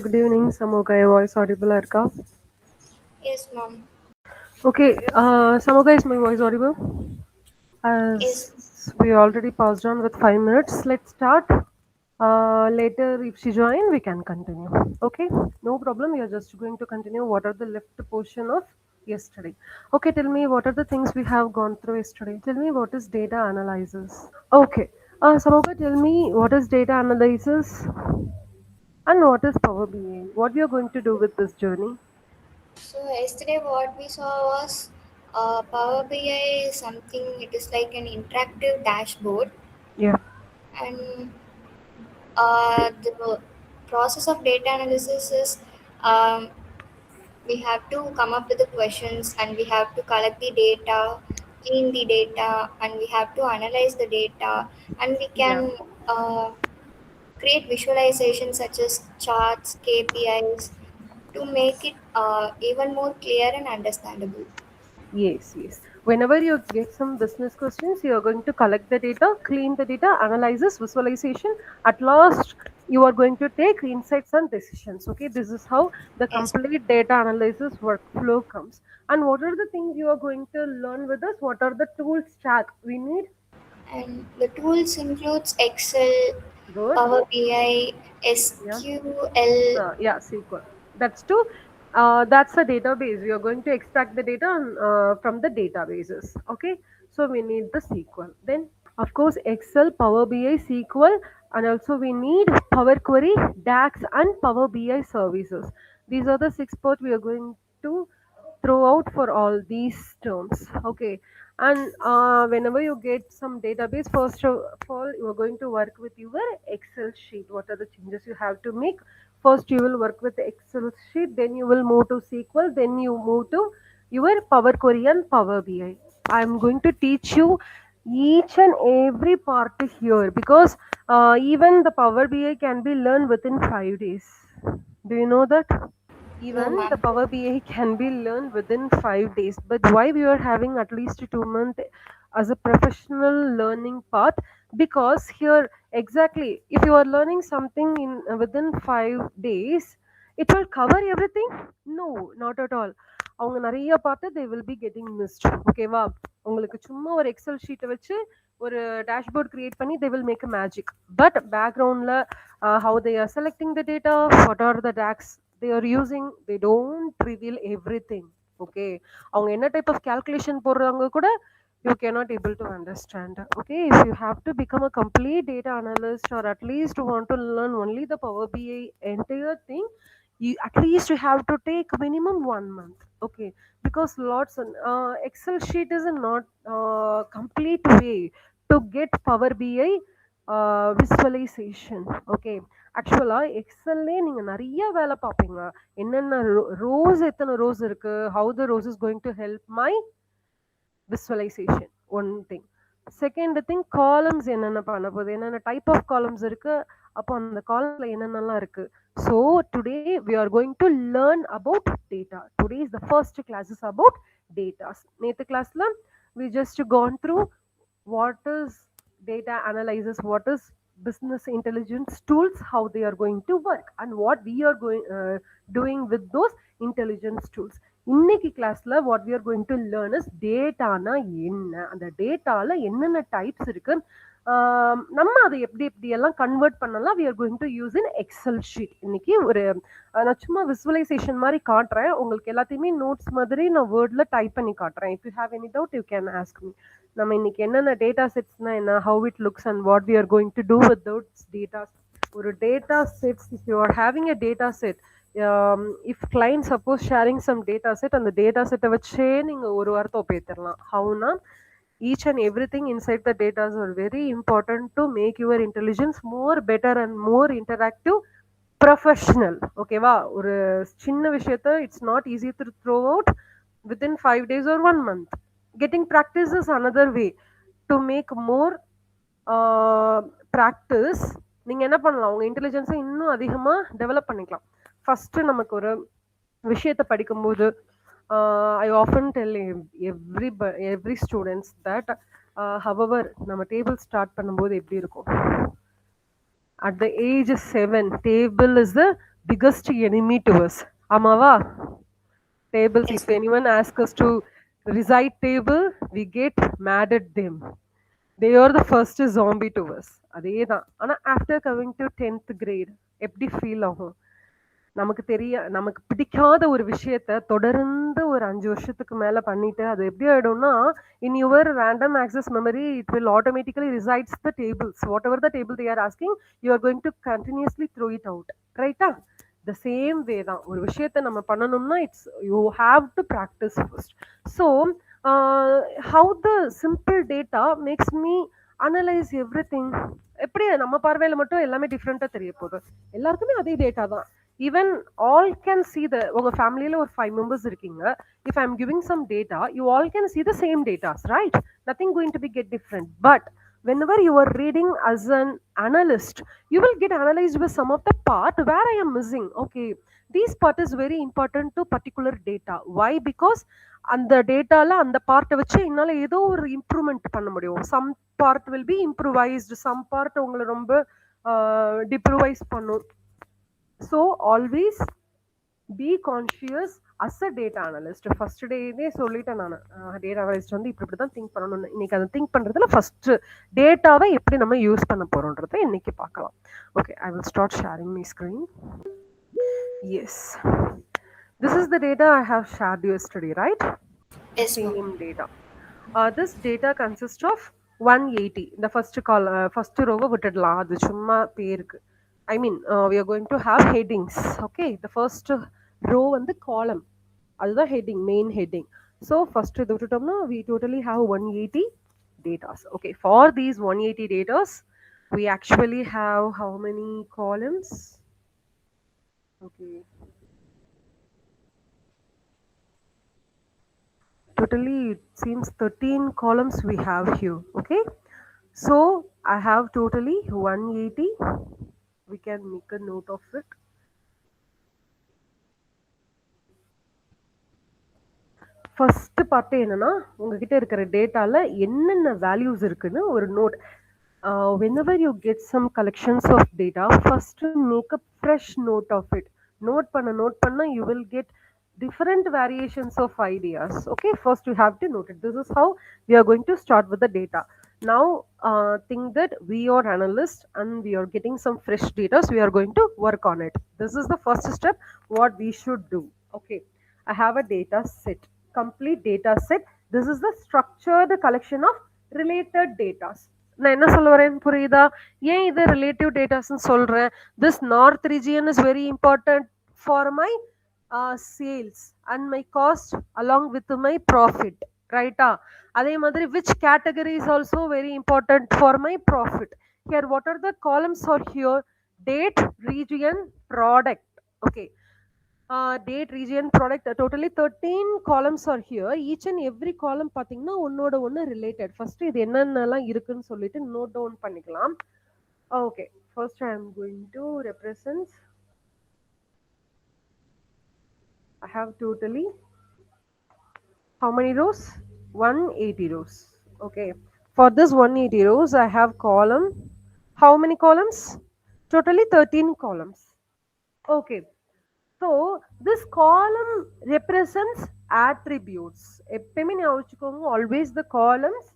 Good evening, Samoga. Your voice audible, Arka? Yes, mom. Okay, Samoga, is my voice audible? Yes, As we already paused on with 5 minutes, let's start. Later, if she join, we can continue. Okay, no problem. We are just going to continue. What are the left portion of yesterday? Okay, tell me what are the things we have gone through yesterday. Tell me what is data analysis. Okay, Samoga, tell me what is data analysis and what is Power BI. What we are going to do with this journey? so yesterday what we saw was Power BI is something, it is like an interactive dashboard, Yeah. and the process of data analysis is um, we have to come up with the questions and we have to collect the data, clean the data, and we have to analyze the data, and we Yeah. can create visualizations such as charts, KPIs to make it even more clear and understandable. Yes, yes. Whenever you get some business questions, you are going to collect the data, clean the data, analysis, visualization. At last, you are going to take insights and decisions. Okay, this is how the Yes, complete data analysis workflow comes. And what are the things you are going to learn with us? What are the tools stack we need? and the tools includes Excel, Good. Power BI, Yeah. SQL. Yeah, SQL. That's to that's a database. We are going to extract the data from the databases. Okay, so we need the SQL. Then, of course, Excel, Power BI, SQL, and also we need Power Query, DAX, and Power BI services. These are the six parts we are going to throw out for all these terms. Okay, and whenever you get some database, first of all, you are going to work with your Excel sheet. What are the changes you have to make? First, you will work with the Excel sheet, then you will move to SQL, then you move to your Power Query and Power BI. I'm going to teach you each and every part here because even the Power BI can be learned within 5 days. Do you know that? No, Even the ma'am. Power BI can be learned within 5 days. But why we are having at least 2 months as a professional learning path? Because here exactly, if you are learning something in within 5 days, it will cover everything. No, not at all. அவங்க நிறைய பார்த்து they will be getting missed. ஓகேவா? உங்களுக்கு சும்மா ஒரு XL ஷீட்டை வச்சு ஒரு டேஷ்போர்ட் கிரியேட் பண்ணி they will make a magic. But backgroundல how they are selecting the data, what are the DAX they are using, they don't reveal everything. Okay, அவங்க என்ன type of calculation போடுறாங்க கூட you cannot able to understand. Okay, if you have to become a complete data analyst or at least want to learn only the Power BI entire thing, you at least you have to take minimum 1 month. Okay, because lots and Excel sheet is a not complete way to get Power BI visualization. Okay, ஆக்சுவலா எக்ஸல்லே நீங்க நிறைய வேலை பார்ப்பீங்க. என்னென்ன rose எத்தனை rose இருக்கு, how the rose is going to help my visualization. One thing. Second thing, columns என்னென்ன பண்ண போகுது, என்னென்ன டைப் ஆஃப் காலம்ஸ் இருக்கு, அப்போ அந்த காலம்ல என்னென்னலாம் இருக்கு. So today we are going to learn about data. Today is the first class is about data. நேத்து கிளாஸ்ல we just gone through what is data analysis, what is business intelligence tools, how they are going to work, and what we are going doing with those intelligence tools. இன்னைக்கு கிளாஸ்ல what we are going to learn is டேட்டானா என்ன, அந்த டேட்டால என்னென்ன types இருக்கு, நம்ம அதை எப்படி எப்படி எல்லாம் கன்வெர்ட் பண்ணலாம். we are going to use in Excel sheet. இன்னைக்கு ஒரு நான் சும்மா விசுவலைசேஷன் மாதிரி காட்டுறேன் உங்களுக்கு எல்லாத்தையுமே, நோட்ஸ் மாதிரி நான் வேர்ட்ல டைப் பண்ணி காட்டுறேன். If you have any doubt you can ask me. நம்ம இன்னைக்கு என்னென்ன டேட்டா செட்ஸ்னா என்ன, how it looks and what we are going to do with those data. ஒரு data sets, if you are having a data set, if client suppose sharing some data set, அந்த data செட்டை வச்சே நீங்க ஒரு வாரத்தை ஒப்பேத்திடலாம். ஹவுனா each and everything inside the data are very important to make your intelligence more better and more interactive professional. ஓகேவா? ஒரு சின்ன விஷயத்த it's not easy to throw out within 5 days or 1 month. Getting practice is another way to make more practice. நீங்க என்ன பண்ணலாம், உங்க இன்டெலிஜென்ஸை இன்னும் அதிகமா டெவலப் பண்ணிக்கலாம். ஃபர்ஸ்ட் நமக்கு ஒரு விஷயத்தை படிக்கும்போது I often tell every students that however நம்ம டேபிள் ஸ்டார்ட் பண்ணும்போது எப்படி இருக்கும், at the age 7 table is the biggest enemy to us. Amava, tables, Yes, if ma'am. anyone asks us to recite table, we get mad at them. They are the first zombie to us. அதேதான். ஆனா after coming to 10th grade எப்படி feel ஆகும்? நமக்கு பிடிக்காத ஒரு விஷயத்த தொடர்ந்து ஒரு 5 வருஷத்துக்கு மேல பண்ணிட்டு அது எப்படி ஆயிடும்னா, in your random access memory it will automatically resides the tables. Whatever the table they are asking, you are going to continuously throw it out. ரைட்டா? த சேம் வே தான். ஒரு விஷயத்த நம்ம பண்ணணும்னா you have to practice first. So how the simple data makes me analyse everything. எப்படி நம்ம பார்வையில மட்டும் எல்லாமே டிஃப்ரெண்டா தெரிய போகுது? எல்லாருக்குமே அதே டேட்டா தான். Even all can see the உங்க ஃபேமிலியில ஒரு 5 மெம்பர்ஸ் இருக்கீங்க. If I am giving some data, you all can see the same datas, right? Nothing going to be get different. But whenever you are reading as an analyst, you will get analyzed with some of the part where I am missing. Okay, this part is very important to particular data. Why? Because அந்த டேட்டால அந்த பார்ட்டை வச்சு என்னால ஏதோ ஒரு improvement பண்ண முடியும். Some part will be improvised, some part உங்களை ரொம்ப டிப்ரூவைஸ் பண்ணும். So always be conscious as a data analyst. First டேவே சொல்லிட்டேன் நான், டேட்டா அனலிஸ்ட் வந்து இப்படி தான் திங்க் பண்ணணும்னு. இன்னைக்கு அதை திங்க் பண்றதுல ஃபர்ஸ்ட் டேட்டாவை எப்படி நம்ம யூஸ் பண்ண போறோன்றதை இன்னைக்கு பார்க்கலாம். Okay, I will start sharing my screen. Yes, this is the data I have shared yesterday, right? Yes, ma'am. Same data. This data consists of 180. The first row விட்டுடலாம், அது சும்மா பேருக்கு. I mean, we are going to have headings. Okay, the first row வந்து column, அதுதான் heading, main heading. So first இது விட்டுட்டோம்னா we totally have 180 datas. Okay, for these 180 datas, we actually have how many columns? Okay, totally it seems 13 columns we have here. Okay, so I have totally 180. We can make a note of it. First part என்னன்னா, உங்ககிட்ட இருக்கிற டேட்டால என்னென்ன values இருக்குன்னு ஒரு note. whenever you get some collections of data, first make a fresh note of it. Note பண்ண you will get different variations of ideas. Okay, first you have to note it. This is how we are going to start with the data. Now think that we are analysts and we are getting some fresh data, so we are going to work on it. This is the first step what we should do. Okay, I have a data set, complete data set. This is the structured collection of related data. நான் என்ன சொல்ல வரேன்னு புரியுதா? ஏன் இது relative டேட்டாஸ்ன்னு சொல்றேன்? This north region is very important for my sales and my cost along with my profit. ரைட்டா? அதே மாதிரி which category is also very important for my profit. Here what are the columns are here? Date, region, product. Okay, date, region, product, totally 13 columns are here. Each and every column பாத்தீங்கன்னா ஒன்னோட ஒன்னு related. First இது என்னென்னலாம் இருக்குன்னு சொல்லிட்டு note down பண்ணிக்கலாம். Okay, first I am going to represent. I have totally how many rows? 180 rows. Okay, for this 180 rows I have column. How many columns? Totally 13 columns. Okay, so this column represents attributes. எப்பயுமே ஞாபகம் வச்சுக்கோங்க, always the columns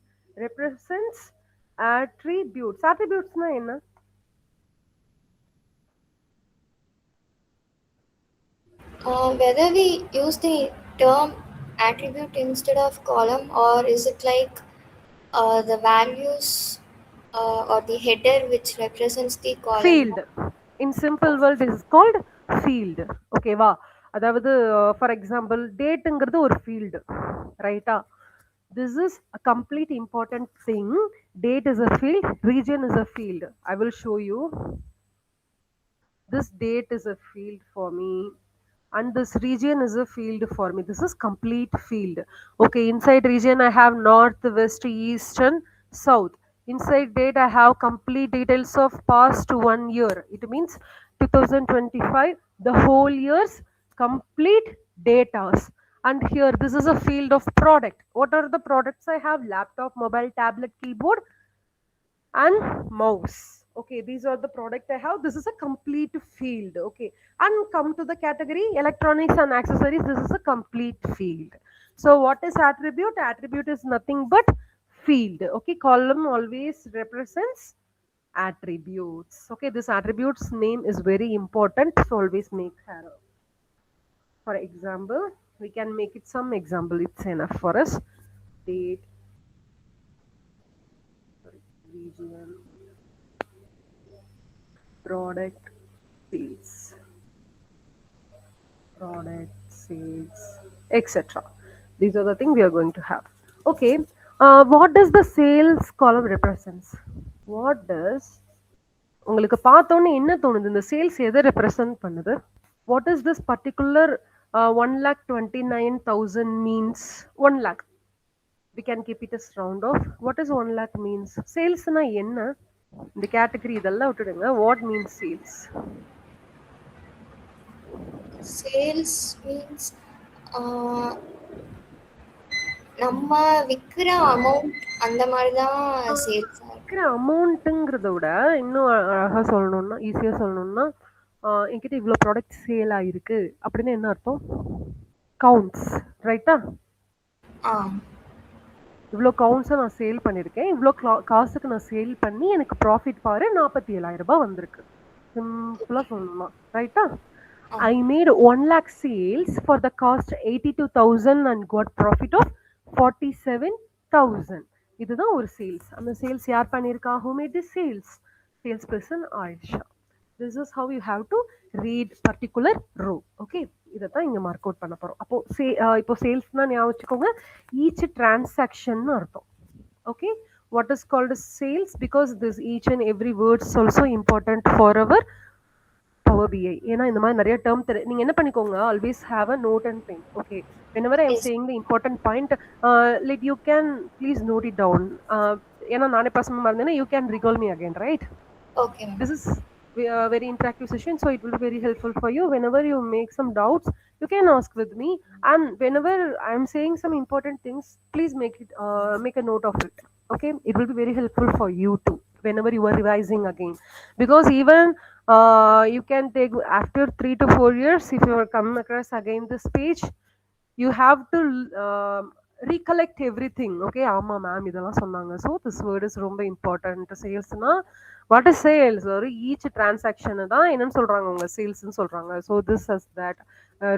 represents attributes. Attributesனா என்ன? Whether we use the term attribute instead of column, or is it like the values or the header which represents the column? Field. In simple world it is called field. Okay வா? அதாவது for example dateங்கிறது ஒரு field. ரைட்டா? This is a complete important thing. Date is a field, region is a field. I will show you. This date is a field for me and this region is a field for me. This is complete field. Okay, inside region I have north, west, east and south. Inside date I have complete details of past 1 year. It means 2025, the whole year's complete data. And here this is a field of product. What are the products I have? Laptop, mobile, tablet, keyboard and mouse. Okay, these are the product I have. This is a complete field. Okay, and come to the category electronics and accessories. This is a complete field. So what is attribute? Attribute is nothing but field. Okay, column always represents attributes. Okay, this attributes name is very important, so always make arrow. For example, we can make it some example. It's enough for us. Date, region, product, sales, product, sales, etc. These are the things we are going to have. Okay, what does the sales column represents? What does உங்களுக்கு பார்த்தோன்னே என்ன தோணுது? இந்த sales எதை represent பண்ணுது? What is this particular 1,29,000 means? 1 lakh. We can keep it as round off. What is 1 lakh means? Sales na என்ன? இந்த category இதெல்லாம் விட்டுடுங்க. What means sales? Sales means நம்ம விற்கிற அமௌண்ட் அந்த மாதிரி தான் சேல்ஸ் விற்கிற அமௌண்ட்டுங்கிறத விட இன்னும் அழகாக சொல்லணும்னா ஈஸியாக சொல்லணும்னா என்கிட்ட இவ்வளோ ப்ராடக்ட் சேல் ஆகிருக்கு அப்படின்னு என்ன அர்த்தம்? கவுண்ட்ஸ், ரைட்டா? இவ்வளோ கவுண்ட்ஸை நான் சேல் பண்ணியிருக்கேன், இவ்வளோ காசுக்கு நான் சேல் பண்ணி எனக்கு ப்ராஃபிட் பாரு 47,000 ரூபாய் வந்திருக்கு. சிம்பிளாக சொல்லணுமா, ரைட்டா? I made 1 lakh sales for the cost 82,000 and got profit of 47,000. இதுதான் ஒரு சேல்ஸ். அந்த சேல்ஸ் யார் பண்ணியிருக்கா? Who made this sales? Sales person Aisha. This is how you have to read particular row. Okay, இதைத்தான் இங்க மார்க் அவுட் பண்ண போறோம். அப்போ இப்போ சேல்ஸ்னா ஞாபகம் வச்சுக்கோங்க, each transaction அர்த்தம். Okay, what is called as sales? Because this each and every word is also important for our Power BI. ஏன்னா இந்த மாதிரி நிறைய டேர்ம் நீங்க என்ன பண்ணிக்கோங்க, always have a note and pen. Okay, whenever I am saying the important point, like you can please note it down. ஏன்னா நானே personal மறந்தேன்னா you can recall me again, right? Okay. This is a very interactive session, so it will be very helpful for you. Whenever you make some doubts, you can ask with me, and whenever I am saying some important things, please make a note of it. Okay, it will be very helpful for you too whenever you are revising again, because even you can take after 3 to 4 years, if you are coming across again this page, you have to recollect everything. Okay, ஆமா ma'am இதெல்லாம் சொன்னாங்க. So this word is ரொம்ப important. சேல்ஸ்னா what is sales? ஒரு each transaction தான் என்னன்னு சொல்றாங்க, உங்க சேல்ஸ்னு சொல்றாங்க. So this is that.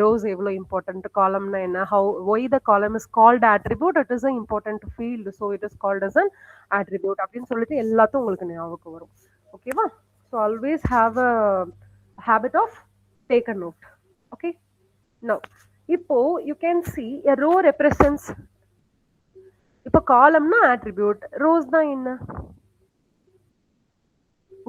Rows எவ்வளோ important, column என்ன, how why the column is called attribute, it is an important field, so it is called as an attribute அப்படின்னு சொல்லிட்டு எல்லாத்தையும் உங்களுக்கு ஞாபகம் வரும். ஓகேவா? So always have a habit of take a note. Okay, now இப்போ you can see a row represents, இப்போ காலம்னா attribute, rows தான் என்ன?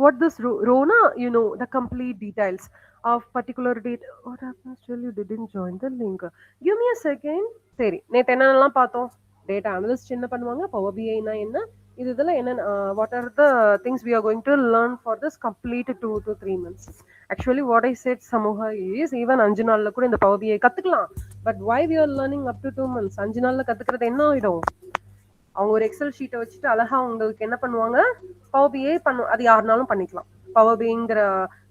What this row na, you know the complete details of particular date. What happens till you didn't join the link? Give me a second. சரி, நேத்து என்னென்னலாம் பார்த்தோம்? Data analyst என்ன பண்ணுவாங்க, பவர் பிஐனா என்ன, இதெல்லாம் என்ன, what are the things we are going to learn for this complete 2 to 3 months. Actually what I said சமூகா is even 5 நாள்ல கூட இந்த பவர் பிஐ கத்துக்கலாம். But why we are learning up to 2 months? 5 நாள்ல கத்துக்கிறது என்ன ஆயிடும்? அவங்க ஒரு எக்ஸல் ஷீட்டை வச்சுட்டு அழகா உங்களுக்கு என்ன பண்ணுவாங்க, பவர் பிஐ பண்ணும். அது யாருனாலும் பண்ணிக்கலாம். பவர் பிஐங்கிற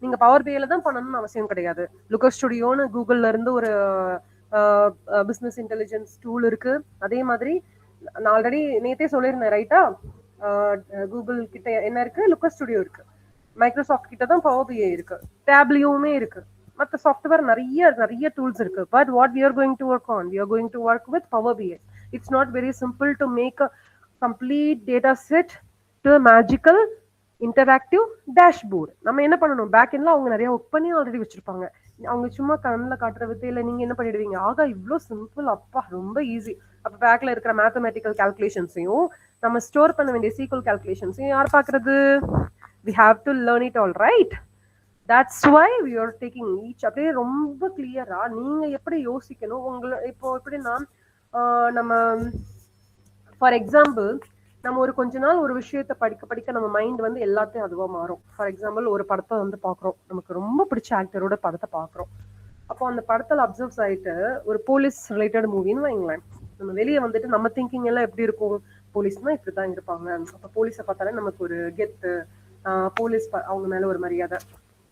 நீங்க பவர் பிஐல தான் பண்ணணும்னு அவசியம் கிடையாது. லுக்கர் ஸ்டுடியோன்னு கூகுள்ல இருந்து ஒரு பிசினஸ் இன்டெலிஜென்ஸ் டூல் இருக்கு. அதே மாதிரி நான் ஆல்ரெடி நேத்தே சொல்லியிருந்தேன், ரைட்டா? கூகுள் கிட்ட என்ன இருக்கு, லுக்கர் ஸ்டுடியோ இருக்கு. மைக்ரோசாஃப்ட் கிட்ட தான் பவர் பிஐ இருக்கு. டேப்லியோமே இருக்கு. மற்ற சாஃப்ட்வேர் நிறைய டூல்ஸ் இருக்கு. But what we are going to work on, we are going to work with Power BI. It's not very simple to make a complete data set to a magical interactive dashboard. நம்ம என்ன பண்ணணும், back எண்ட்ல அவங்க நிறைய work பண்ணி already வச்சிருப்பாங்க. அவங்க சும்மா கண்ணில் காட்டுற வித்தையில நீங்க என்ன பண்ணிடுவீங்க, ஆகா இவ்வளோ சிம்பிள், அப்பா ரொம்ப ஈஸி. அப்ப பேக்ல இருக்கிற மேத்தமெட்டிக்கல் கால்குலேஷன்ஸையும் நம்ம ஸ்டோர் பண்ண வேண்டிய சீக்வல் கால்குலேஷன்ஸையும் யார் பாக்குறது? We have to learn it all, right? That's why we are taking each. அப்படியே ரொம்ப கிளியரா நீங்க எப்படி யோசிக்கணும், உங்களை இப்போ எப்படின்னா நம்ம ஃபார் எக்ஸாம்பிள் நம்ம ஒரு கொஞ்ச நாள் ஒரு விஷயத்த படிக்க படிக்க நம்ம மைண்ட் வந்து எல்லாத்தையும் அதுவா மாறும். ஃபார் எக்ஸாம்பிள் ஒரு படத்தை வந்து பாக்குறோம், நமக்கு ரொம்ப பிடிச்ச ஆக்டரோட படத்தை பாக்குறோம். அப்போ அந்த படத்துல அப்சர்வ்ஸ் ஆயிட்டு ஒரு போலீஸ் ரிலேட்டட் மூவின்னு வைங்களேன், நம்ம வெளியே வந்துட்டு நம்ம திங்கிங் எல்லாம் எப்படி இருக்கும், போலீஸ்னா இப்படிதான் இருப்பாங்க, அப்ப போலீஸை பார்த்தாலே நமக்கு ஒரு கெத்து, போலீஸ் அவங்க மேல ஒரு மரியாதை,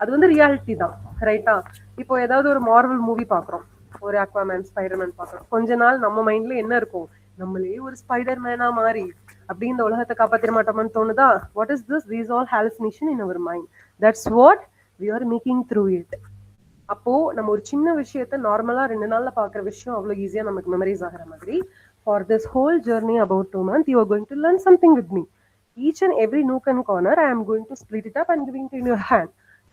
அது வந்து ரியாலிட்டி தான், ரைட்டா? இப்போ ஏதாவது ஒரு மார்வல் மூவி பாக்குறோம், ஒரு அக்வாமேன் ஸ்பைடர்மேன் பாக்குறோம், கொஞ்ச நாள் நம்ம மைண்ட்ல என்ன இருக்கும், நம்மளே ஒரு ஸ்பைடர் மேனா மாறி அப்படி இந்த உலகத்தை காப்பாத்திர மாட்டோம்னு தோணுதா? What is this? These all hallucination in our mind. That's what we are making through it. அப்போ நம்ம ஒரு சின்ன விஷயத்த நார்மலா 2 நாள்ல பாக்குற விஷயம் அவ்வளவு ஈஸியா நமக்கு மெமரிஸ் ஆகிற மாதிரி, for this whole journey about 2 months you are going to learn something with me. Each and every nook and corner I am going to split it up and giving it in your hand.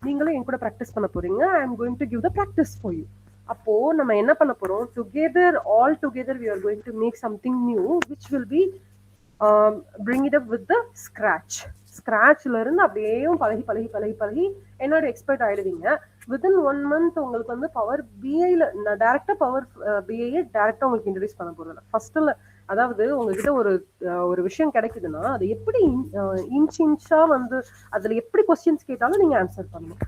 நீங்களும் என் கூட practice பண்ண போறீங்க. I am going to give the practice for you. அப்போ நம்ம என்ன பண்ண போறோம், together, all together we are going to make something new which will be bring it up with the ஸ்கிராச்ல இருந்து அப்படியே பழகி பழகி பழகி பழகி என்னோட எக்ஸ்பர்ட் ஆயிடுவீங்க. வித்தின் 1 month உங்களுக்கு வந்து பவர் பிஐல நான் டைரக்டா பவர் பிஐயை டைரக்டா உங்களுக்கு இன்ட்ரடியூஸ் பண்ண போறேன். ஃபர்ஸ்ட்ல அதாவது உங்ககிட்ட ஒரு விஷயம் கிடைக்குதுன்னா அது எப்படி இன்ச்சா வந்து அதுல எப்படி கொஸ்டின்ஸ் கேட்டாலும் நீங்க ஆன்சர் பண்ணணும்.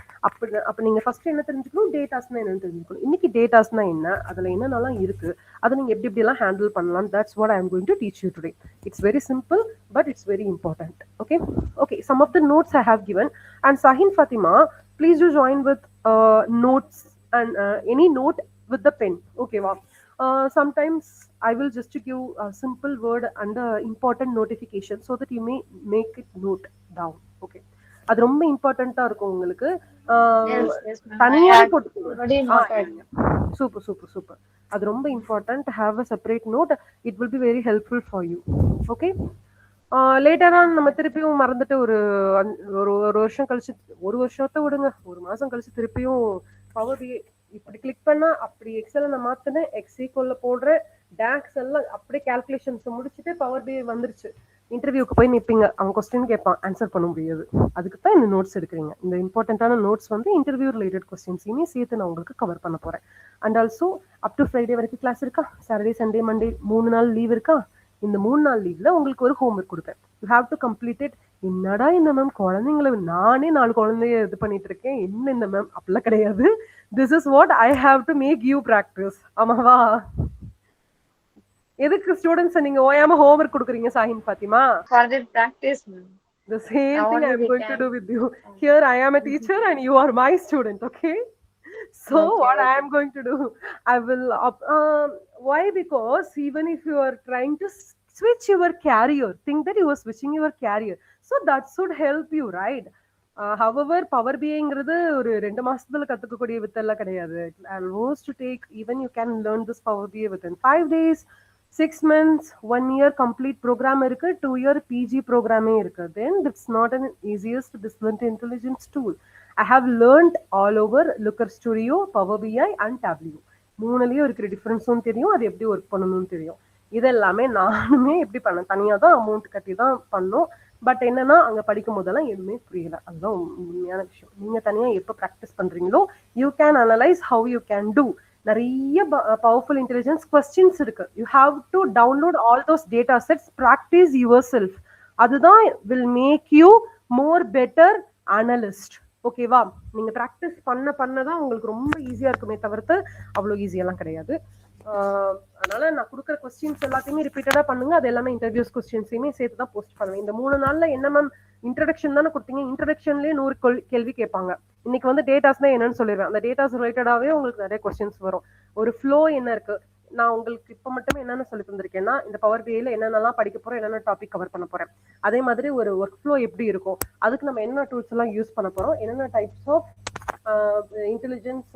அப்ப நீங்க ஃபர்ஸ்ட் என்ன தெரிஞ்சுக்கணும், டேட்டாஸ்னா என்னன்னு தெரிஞ்சுக்கணும். இன்னைக்கு டேட்டாஸ்னா என்ன, அதுல என்னென்னலாம் இருக்கு, அதை நீங்க எப்படி எப்படி எல்லாம் ஹேண்டில் பண்ணலாம். That's what I am going to teach you today. It's very simple but it's very important. Okay, some of the notes I have given and Sahin Fatima, please do join with notes and any note with the pen. Okay, wow. Sometimes I will just give a simple word and important notification so that you may make it note down. Okay, அது ரொம்ப இம்பார்ட்டண்டா இருக்கும் உங்களுக்கு. தனியா super super super, அது ரொம்ப important. Have a separate note, it will be very helpful for you. Okay, லேட்டரா நம்ம திருப்பியும் மறந்துட்டு ஒரு வருஷம் கழிச்சு, ஒரு வருஷத்தை விடுங்க, ஒரு மாசம் கழிச்சு திருப்பியும் பவர் பிஐ இப்படி கிளிக் பண்ணா அப்படி எக்ஸல் நான் மாத்தினேன், எக்ஸிக்குள்ள போடுறேன், டாக்ஸ் எல்லாம் அப்படியே கால்குலேஷன்ஸ் முடிச்சுட்டு பவர் பிஐ வந்துருச்சு. இன்டர்வியூக்கு போய் நிற்பீங்க, அவங்க கொஸ்டின் கேட்பான், ஆன்சர் பண்ண முடியாது. அதுக்கு தான் இந்த நோட்ஸ் எடுக்கிறீங்க. இந்த இம்பார்ட்டன்டான நோட்ஸ் வந்து இன்டர்வியூ ரிலேட்டட் கொஸ்டின்ஸையுமே சேர்த்து நான் உங்களுக்கு கவர் பண்ண போறேன். And also up to Friday வரைக்கும் கிளாஸ் இருக்கா, சாட்டர்டே சண்டே மண்டே 3 நாள் லீவ் இருக்கா. இந்த 3 நாள் லீவ்ல உங்களுக்கு ஒரு ஹோம்ஒர்க் கொடுப்பேன். You have to complete it. என்னடா இந்த மேம் குழந்தைங்களை நானே 4 குழந்தைய இது பண்ணிட்டு இருக்கேன், என்ன இந்த மேம் அப்படிலாம் கிடையாது. This is what I have to make you practice. ஆமாவா? எதுக்கு ஸ்டூடெண்ட்ஸ் நீங்க ஓயாம ஹோம்ஒர்க் கொடுக்குறீங்க Shaheen Fathima? For the practice, ma'am. The same thing I am going to do with you. Here I am a teacher and you are my student, okay? So what I am going to do, I will why? Because even if you are trying to switch your career, think that you are switching your career, so that should help you, right? However, Power BIங்கிறது ஒரு 2 மாசத்துல கத்துக்கக்கூடிய வித்தெல்லாம் கிடையாது. Almost to take, even you can learn this Power BI within 5 days, 6 months, 1 year complete program இருக்கு, 2 year PG programமே இருக்கு. Then it's not an easiest business intelligence tool. I have learned all over Looker Studio, Power BI and Tableau. மூணுலயும் இருக்கிற டிஃபரன்ஸும் தெரியும், அது எப்படி work பண்ணணும்னு தெரியும். இதெல்லாமே நானுமே எப்படி பண்ண தனியா தான் அமௌண்ட் கட்டி தான் பண்ணோம். பட் என்னன்னா அங்க படிக்கும் போதெல்லாம் எதுவுமே புரியல. அதுதான் உண்மையான விஷயம். நீங்க தனியா எப்ப ப்ராக்டிஸ் பண்றீங்களோ you can analyse how you can do. நிறைய பவர்ஃபுல் இன்டெலிஜென்ஸ் கொஸ்டின்ஸ் இருக்கு. You have to download all those data sets, practise yourself. அதுதான் will make you more better analyst. ஓகேவா? நீங்க ப்ராக்டிஸ் பண்ணதான் உங்களுக்கு ரொம்ப ஈஸியா இருக்குமே தவிர்த்து அவ்வளவு ஈஸியெல்லாம் கிடையாது. அதனால நான் கொடுக்குற கொஸ்டின்ஸ் எல்லாத்தையுமே ரிப்பீட்டடா பண்ணுங்க. அது எல்லாமே இன்டர்வியூஸ் கொஸ்டின்ஸையுமே சேர்த்து தான் போஸ்ட் பண்ணுவேன். இந்த 3 நாள்ல என்ன மேம் இன்ட்ரடக்ஷன் தானே கொடுத்தீங்க, இன்ட்ரடக்ஷன்லயே 100 கேள்வி கேட்பாங்க. இன்னைக்கு வந்து டேட்டாஸ்னா என்னன்னு சொல்லிடுவேன். அந்த டேட்டாஸ் ரிலேட்டடாவே உங்களுக்கு நிறைய கொஸ்டின்ஸ் வரும். ஒரு ஃப்ளோ என்ன இருக்கு, நான் உங்களுக்கு இப்ப மட்டுமே என்னென்ன சொல்லி தந்திருக்கேன்னா, இந்த பவர் பிஐல என்னென்னலாம் படிக்க போறோம், என்னென்ன டாபிக் கவர் பண்ண போறேன். அதே மாதிரி ஒரு ஒர்க் ஃப்ளோ எப்படி இருக்கும், அதுக்கு நம்ம என்ன டூல்ஸ் எல்லாம் யூஸ் பண்ண போறோம், என்னென்ன types of intelligence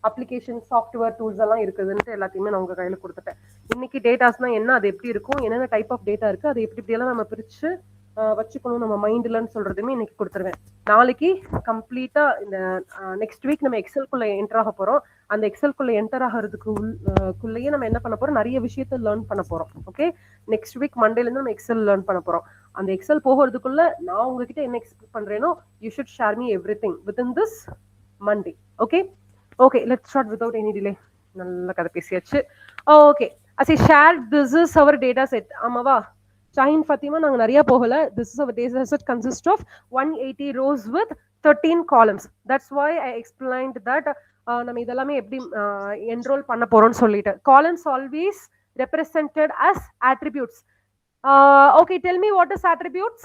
application software tools எல்லாம் இருக்குதுன்ட்டு எல்லாத்தையுமே நான் உங்க கையில கொடுத்துட்டேன். இன்னைக்கு டேட்டாஸ்னா என்ன, அது எப்படி இருக்கும், என்னென்ன டைப் ஆஃப் டேட்டா இருக்கு, அதை எப்படி எப்படியெல்லாம் நம்ம பிரிச்சு வச்சுக்கணும் நம்ம மைண்ட்லன்னு சொல்றதுமே இன்னைக்கு கொடுத்துருவேன். நாளைக்கு கம்ப்ளீட்டா இந்த நெக்ஸ்ட் வீக் நம்ம எக்ஸல்குள்ள என்டர் ஆக போறோம். அந்த எக்ஸல்குள்ள என்டர் ஆகிறதுக்குள்ளேயே நம்ம என்ன பண்ண போறோம், நிறைய விஷயத்த லேர்ன் பண்ண போறோம். ஓகே, நெக்ஸ்ட் வீக் மண்டேல இருந்து நம்ம எக்ஸல் லேர்ன் பண்ண போறோம். அந்த எக்ஸல் போகிறதுக்குள்ள நான் உங்ககிட்ட என்ன எக்ஸ்பெக்ட் பண்றேனோ you should share me everything within this Monday. Okay, let's start without any delay. நல்ல கதை பேசியாச்சு. Okay, as I shared, this is our data set. ஆமாவா ஷாஹின் ஃபாத்திமா, நாங்க நிறைய போகல. This is our data set consists of 180 rows with 13 columns. That's why I explained that நம்ம இதெல்லாமே எப்படி enroll பண்ண போறோம்னு சொல்லிட்டு. Columns always represented as attributes. Okay, tell me what is attributes?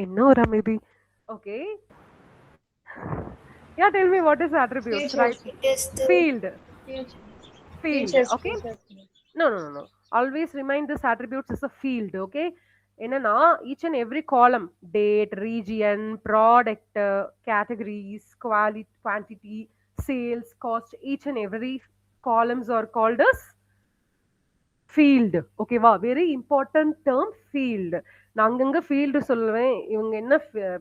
என்ன ஒரு maybe Okay. Yeah, tell me what is attributes, Features. right? It is the Field. Features. Field. Features. Okay. Features. No. Always remind this attributes is a field. Okay. என்னன்னா each and every column, date, region, product, categories, quality, quantity, sales, cost, each and every columns are called as field. ஓகேவா? Very important term field. நான் அங்கங்க field சொல்லுவேன். இவங்க என்ன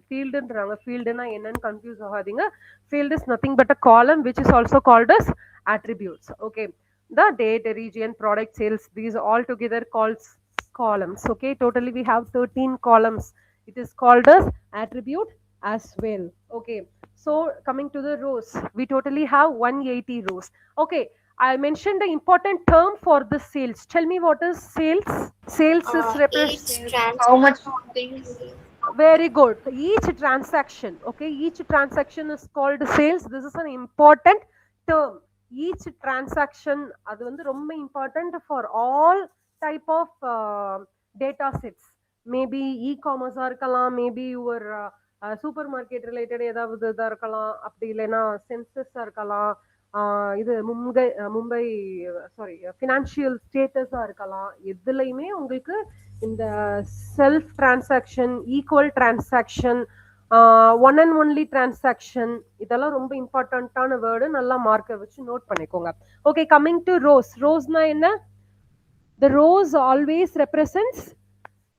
ஃபீல்டுன்றாங்க, ஃபீல்டுனா என்னன்னு confuse ஆகாதீங்க. Field is nothing but a column which is also called as attributes. Okay, the date, region, product, sales, these all together called columns. Okay, totally we have 13 columns. It is called as attribute as well. Okay, so coming to the rows, we totally have 180 rows. Okay, I mentioned the important term for the sales. Tell me what is sales? Sales is each How much transaction. things? very good. Each transaction, okay, each transaction is called sales. This is an important term. Each transaction, அது வந்து ரொம்ப important for all type of data sets. Maybe e-commerce இருக்கலாம், maybe your super market related ஏதாவது இதா இருக்கலாம், அப்படி இல்லைன்னா census இருக்கலாம், இது மும்பை சாரி ஃபினான்ஷியல் ஸ்டேட்டஸா இருக்கலாம். எதுலையுமே உங்களுக்கு இந்த self transaction, equal transaction, one and only transaction, இதெல்லாம் ரொம்ப இம்பார்ட்டன்டான வேர்டு. நல்லா மார்க்கை வச்சு நோட் பண்ணிக்கோங்க. Okay, coming to rows. ரோஸ்னா என்ன? The rows always represents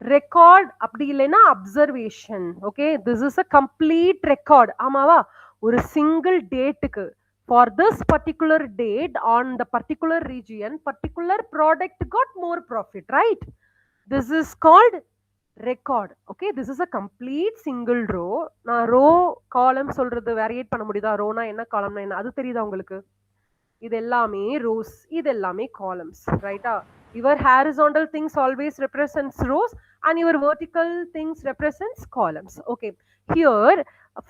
record, அப்படி இல்லைன்னா observation. Okay, this is a complete record. ஆமாவா? ஒரு சிங்கிள் டேட்டுக்கு for this particular date on the particular region, particular product got more profit, right? This is called record. Okay, this is a complete single row. நான் row column சொல்றது வேரியேட் பண்ண முடியுதா? ரோனா என்ன, காலம்னா என்ன, அது தெரியுதா உங்களுக்கு? இது எல்லாமே rows, இது எல்லாமே columns, ரைட்டா? Your horizontal things always represents rows and your vertical things represents columns. Okay, here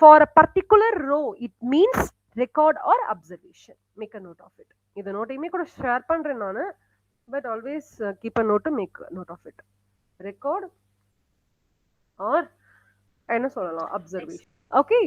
for a particular row it means record or observation. Make a note of it. இது நோட்டையுமே கூட ஷேர் பண்றேன் நானு, but always keep a note to make a note of it. Record or என்ன சொல்லலாம், observation. Okay,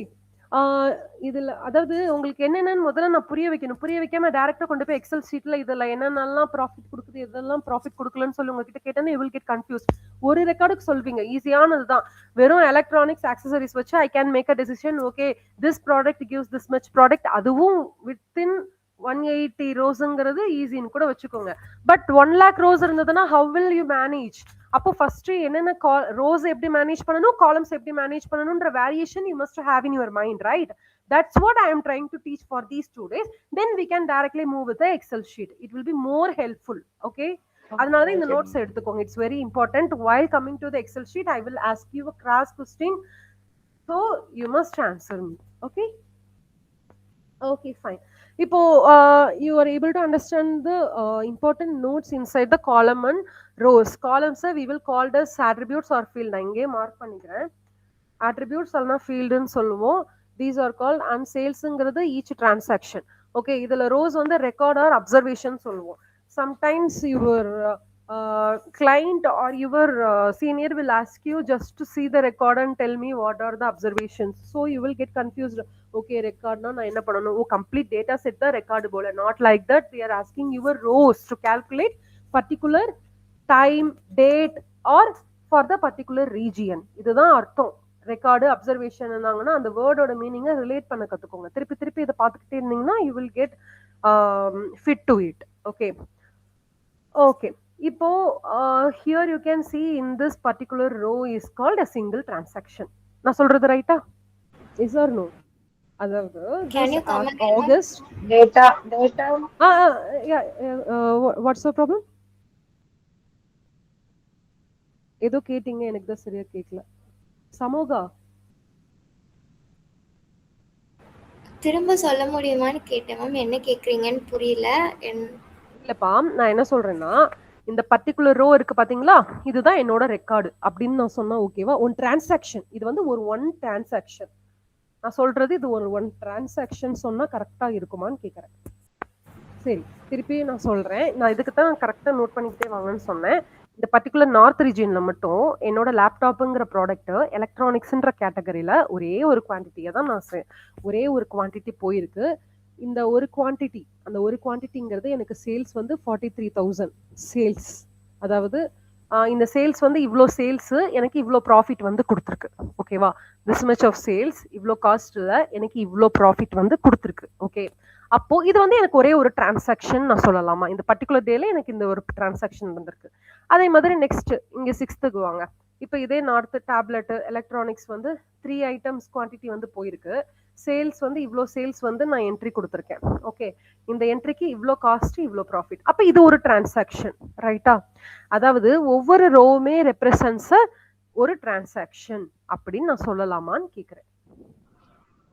இதுல அதாவது உங்களுக்கு என்னென்னு முதல்ல நான் புரிய வைக்கணும். புரிய வைக்காம டைரக்டா கொண்டு போய் எக்ஸல் ஷீட்ல இதுல என்னென்னலாம் ப்ராஃபிட் கொடுக்குது, இதெல்லாம் ப்ராஃபிட் கொடுக்கலன்னு சொல்லி உங்ககிட்ட கேட்டேன்னா you will get confused. ஒரு ரெக்கார்டுக்கு சொல்வீங்க, ஈஸியானதுதான். வெறும் எலக்ட்ரானிக்ஸ் ஆக்சசரிஸ் வச்சு I can make a decision. Okay, this product gives this much product, அதுவும் வித்தின் 180 ரோஸ்ங்கிறது ஈஸின்னு கூட வச்சுக்கோங்க. பட் 1 lakh ரோஸ் இருந்ததுன்னா how will you manage? அப்போ ஃபர்ஸ்ட் என்னென்ன ரோஸ் எப்படி மேனேஜ் பண்ணணும், காலம்ஸ் எப்படி மேனேஜ் பண்ணணும்ன்ற variation you must have in your mind, right? That's what I am trying to teach for these 2 days. Then we can directly move with the Excel sheet. It will be more helpful. Okay, அதனால தான் இந்த notes எடுத்துக்கோங்க. It's very important. while coming to the Excel sheet I will ask you a cross question, so you must answer me. Okay, okay, fine. இப்போ you are able to understand the important notes inside the column and rows. Columns we will call as attributes or field. நான் இங்கே mark பண்ணிக்கிறேன். attributes அல்லனா ஃபீல்டுன்னு சொல்லுவோம். these are called, and salesங்கிறது each transaction. Okay, இதுல rows வந்து record or observation சொல்லுவோம். sometimes your client or your senior will ask you just to see the record and tell me what are the observations, so you will get confused. Okay, record na நான் என்ன பண்ணனும்? ஓ, complete data set the record போல. not like that. they are asking your rows to calculate particular time, date or for the particular region. இதுதான் அர்த்தம். Record, observation இருந்தாங்கன்னா அந்த வேர்டோட மீனிங்கை relate பண்ண கத்துக்கோங்க. திருப்பி திருப்பி இதை பார்த்துக்கிட்டே இருந்தீங்கன்னா you will get fit to it. Okay, okay. இப்போ here you can see in this particular row is called a single transaction. நான் சொல்றது ரைட்டா? is or no? அதாவது Can you come again, ma'am? August Data. yeah, what's the problem? ஏதோ கேட்டீங்க, எனக்கு தான் சரியா கேட்கல. சமோகா, திரும்ப சொல்ல முடியுமான்னு கேட்டேன் மேம். என்ன கேக்குறீங்கன்னு புரியல. இல்லப்பா, நான் என்ன சொல்றேன்னா இந்த பர்டிகுலர் ரோ இருக்கு பாத்தீங்களா, இதுதான் என்னோட ரெக்கார்டு அப்படின்னு நான் சொன்னா ஓகேவா? ஒன் டிரான்சாக்ஷன், இது வந்து ஒரு ஒன் டிரான்சாக்ஷன். நான் சொல்றது இது ஒரு ஒன் டிரான்சாக்ஷன் சொன்னா கரெக்டா இருக்குமான்னு கேக்குறேன். சரி, திருப்பி நான் சொல்றேன். நான் இதுக்கு தான் கரெக்டா நோட் பண்ணிக்கிட்டே வாங்கன்னு சொன்னேன். இந்த பர்டிகுலர் நார்த் ரீஜியன்ல மட்டும் என்னோட லேப்டாப்புங்கிற ப்ராடக்ட் எலக்ட்ரானிக்ஸ்ன்ற கேட்டகரியில ஒரே ஒரு குவான்டிட்டியை தான் ஒரே ஒரு குவான்டிட்டி போயிருக்கு. இந்த ஒரு குவான்டிட்டி, அந்த ஒரு குவான்டிட்டிங்கிறது எனக்கு சேல்ஸ் வந்து 43,000 சேல்ஸ். அதாவது இந்த சேல்ஸ் வந்து இவ்வளோ சேல்ஸ் எனக்கு இவ்வளோ ப்ராஃபிட் வந்து கொடுத்துருக்கு. ஓகேவா? திஸ் மச் ஆஃப் சேல்ஸ் இவ்வளோ காஸ்ட்ல எனக்கு இவ்வளோ ப்ராஃபிட் வந்து கொடுத்துருக்கு. ஓகே, அப்போ இது வந்து எனக்கு ஒரே ஒரு டிரான்சாக்ஷன் நான் சொல்லலாமா? இந்த பர்டிகுலர் டேல எனக்கு இந்த ஒரு டிரான்சாக்ஷன் வந்திருக்கு. அதே மாதிரி நெக்ஸ்ட் இங்க 6th வாங்க. இப்போ இதே நார்த் டேப்லெட் எலக்ட்ரானிக்ஸ் வந்து 3 ஐட்டம்ஸ் குவான்டிட்டி வந்து போயிருக்கு. சேல்ஸ் வந்து இவ்வளோ சேல்ஸ் வந்து நான் என்ட்ரி கொடுத்துருக்கேன். ஓகே, இந்த என்ட்ரிக்கு இவ்வளோ காஸ்ட் இவ்வளோ ப்ராஃபிட். அப்போ இது ஒரு டிரான்சாக்ஷன், ரைட்டா? அதாவது ஒவ்வொரு ரோவுமே ரெப்ரசன்ஸ் ஒரு டிரான்சாக்ஷன் அப்படின்னு நான் சொல்லலாமான்னு கேட்குறேன்.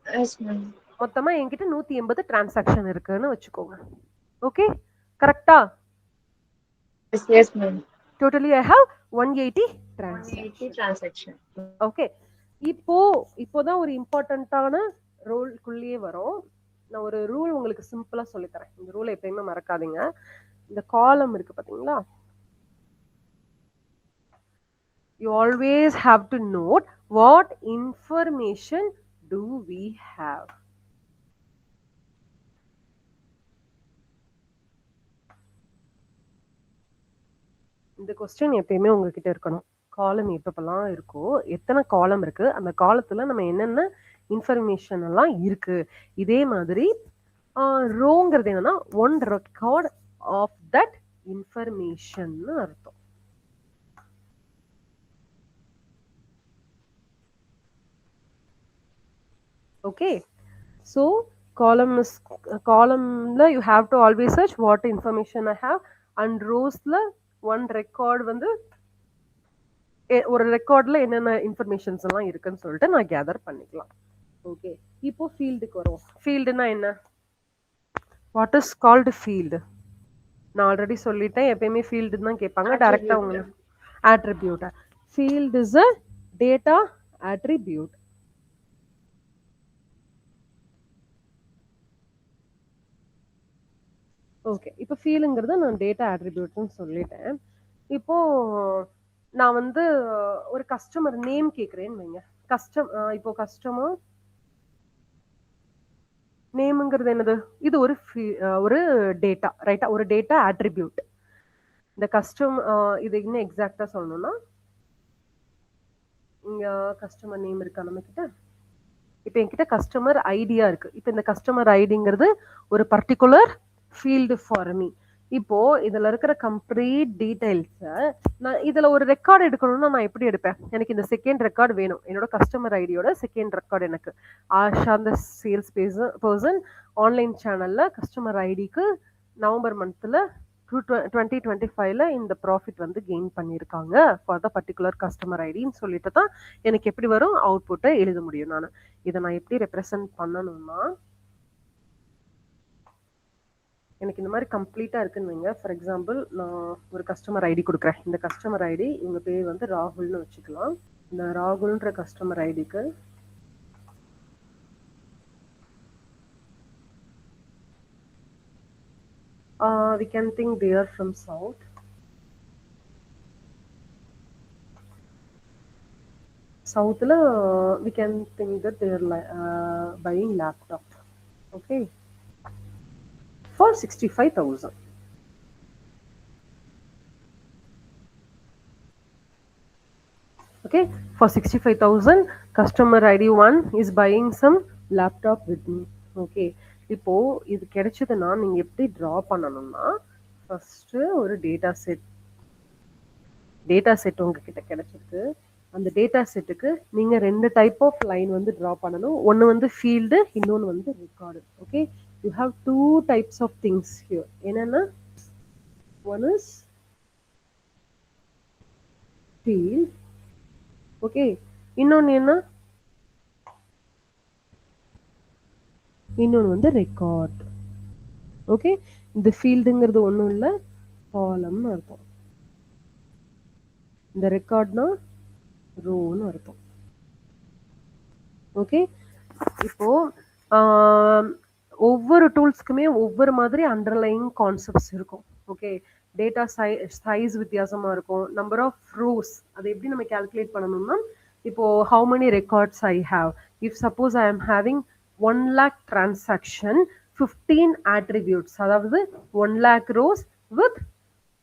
Yes, ma'am. மொத்தமா என்கிட்ட 180 டிரான்சாக்ஷன் இருக்குன்னு வச்சுக்கோங்க. ஓகே, கரெக்டா? Yes, ma'am. Totally I have 180 transaction. 180 transaction. Okay, இப்போதான் ஒரு இம்பார்ட்டண்ட்டான ரூல்குள்ளேயே வரும். நான் ஒரு ரூல் உங்களுக்கு சிம்பிளா சொல்லித்தரேன். இந்த ரூலை எப்பயுமே மறக்காதீங்க. இந்த காலம் இருக்கு பாத்தீங்களா? You always have to note what information do we have. இந்த கொஸ்டின் எப்பயுமே உங்ககிட்ட இருக்கணும். காலம் எப்பப்பெல்லாம் இருக்கோ, எத்தனை காலம் இருக்கு, அந்த காலத்துல நம்ம என்னென்ன இன்ஃபர்மேஷன் எல்லாம் இருக்கு. இதே மாதிரி ரோங்கிறது என்னன்னா one record of that information அர்த்தம். Okay, so columnல you have to always search what information I have, and rowsல one record வந்து ஒரு ரெக்கார்ட்ல என்னென்ன இன்ஃபர்மேஷன்ஸ் எல்லாம் இருக்குன்னு சொல்லிட்டு நான் கேதர் பண்ணிக்கலாம். ஓகே, இப்போ ஃபீல்டுக்கு வரும். ஃபீல்டுனா என்ன? What is called field? நான் ஆல்ரெடி சொல்லிட்டேன். எப்பயுமே ஃபீல்டு தான் கேட்பாங்க. டைரக்டா உங்களுக்கு attribute. Field is a data attribute. Okay, இப்போ ஃபீல்டுங்கிறத நான் டேட்டா ஆட்ரிபியூட்னு சொல்லிட்டேன். இப்போ நான் வந்து ஒரு கஸ்டமர் நேம் கேட்குறேன்னு வைங்க. இப்போ கஸ்டமர் நேம்ங்கிறது என்னது? இது ஒரு டேட்டா, ரைட்டா? ஒரு டேட்டா ஆட்ரிபியூட். இந்த இது இன்னும் எக்ஸாக்டா சொல்லணும்னா இங்க கஸ்டமர் நேம் இருக்கா நம்ம கிட்ட? இப்போ என்கிட்ட கஸ்டமர் ஐடியா இருக்கு. இப்போ இந்த கஸ்டமர் ஐடிங்கிறது ஒரு பர்டிகுலர் ஃபீல்டு ஃபார் மீ. இப்போ இதுல இருக்கிற கம்ப்ளீட் டீடைல்ஸை நான் இதுல ஒரு ரெக்கார்டு எடுக்கணும்னா நான் எப்படி எடுப்பேன்? எனக்கு இந்த செகண்ட் ரெக்கார்டு வேணும். என்னோட கஸ்டமர் ஐடியோட செகண்ட் ரெக்கார்டு எனக்கு ஆஷா அந்த சேல்ஸ் பர்சன் ஆன்லைன் சேனல்ல கஸ்டமர் ஐடிக்கு நவம்பர் மந்த்ல 2025ல இந்த ப்ராஃபிட் வந்து கெயின் பண்ணியிருக்காங்க ஃபார் த பர்டிகுலர் கஸ்டமர் ஐடின்னு சொல்லிட்டு தான் எனக்கு எப்படி வரும்? அவுட்புட்டை எழுத முடியும். இதை நான் எப்படி ரெப்ரசன்ட் பண்ணணும்னா, எனக்கு இந்த மாதிரி கம்ப்ளீட்டா இருக்குன்னு வைங்க. ஃபார் எக்ஸாம்பிள், நான் ஒரு கஸ்டமர் ஐடி கொடுக்குறேன். இந்த கஸ்டமர் ஐடி, இவங்க பேர் வந்து ராகுல்னு வச்சுக்கலாம். இந்த ராகுல்ன்ற கஸ்டமர் ஐடிக்கு we can think they are from south. Southல we can think that they are buying laptop. Okay, for 65,000. Okay, for 65,000 customer ID 1 is buying some laptop with me. Okay, இப்போ இது கிடைச்சதுன்னா நீங்க எப்படி டிரா பண்ணணும்னா, ஃபர்ஸ்ட் ஒரு data set உங்ககிட்ட கிடைச்சிருக்கு. அந்த டேட்டா செட்டுக்கு நீங்க 2 டைப் ஆஃப் லைன் வந்து டிரா பண்ணணும். ஒன்னு வந்து ஃபீல்டு, இன்னொன்னு வந்து record. Okay, you have 2 types of things here. என்னன்னா, one is field. ஓகே, இன்னொன்னு வந்து ரெக்கார்ட். ஓகே, இந்த ஃபீல்டுங்கிறது ஒன்றும் இல்லை, காலம்னு அர்த்தம். இந்த ரெக்கார்ட்னா ரோன்னு அர்த்தம். ஓகே, இப்போ ஒவ்வொரு டூல்ஸ்க்குமே ஒவ்வொரு மாதிரி அண்டர்லைங் கான்செப்ட்ஸ் இருக்கும். ஓகே, டேட்டா சைஸ் வித்தியாசமா இருக்கும். நம்பர் ஆஃப் ரோஸ் அதை எப்படி நம்ம கால்குலேட் பண்ணணும்னா, இப்போ how many records I have. If suppose I am having 1 lakh transaction 15 attributes, அதாவது 1 lakh rows with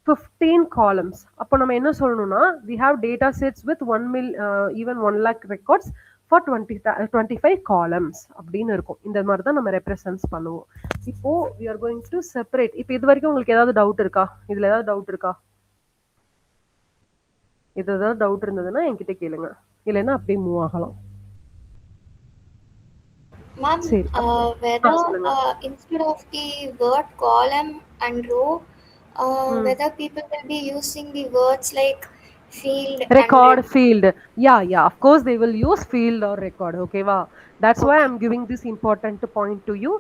15 columns. அப்போ நம்ம என்ன சொல்லணும்னா, we have data sets with 1 lakh records for 25 columns அப்படின்னு இருக்கும். இந்த மாதிரி தான் நம்ம ரெப்ரசன்ஸ் பண்ணுவோம். இப்போ we are going to separate. இப்போ இது வரைக்கும் உங்களுக்கு ஏதாவது டவுட் இருக்கா? இதுல ஏதாவது டவுட் இருக்கா? இது ஏதாவது டவுட் இருந்ததுன்னா என்கிட்ட கேளுங்க, இல்லைன்னா அப்படியே மூவ் ஆகலாம். Ma'am, சரி. whether சொல்லுங்க. instead of the word column and row, whether people will be using the words like field Record, and field. Yeah, of course they will use field or record. Okay, wow. That's why I'm giving this important point to you.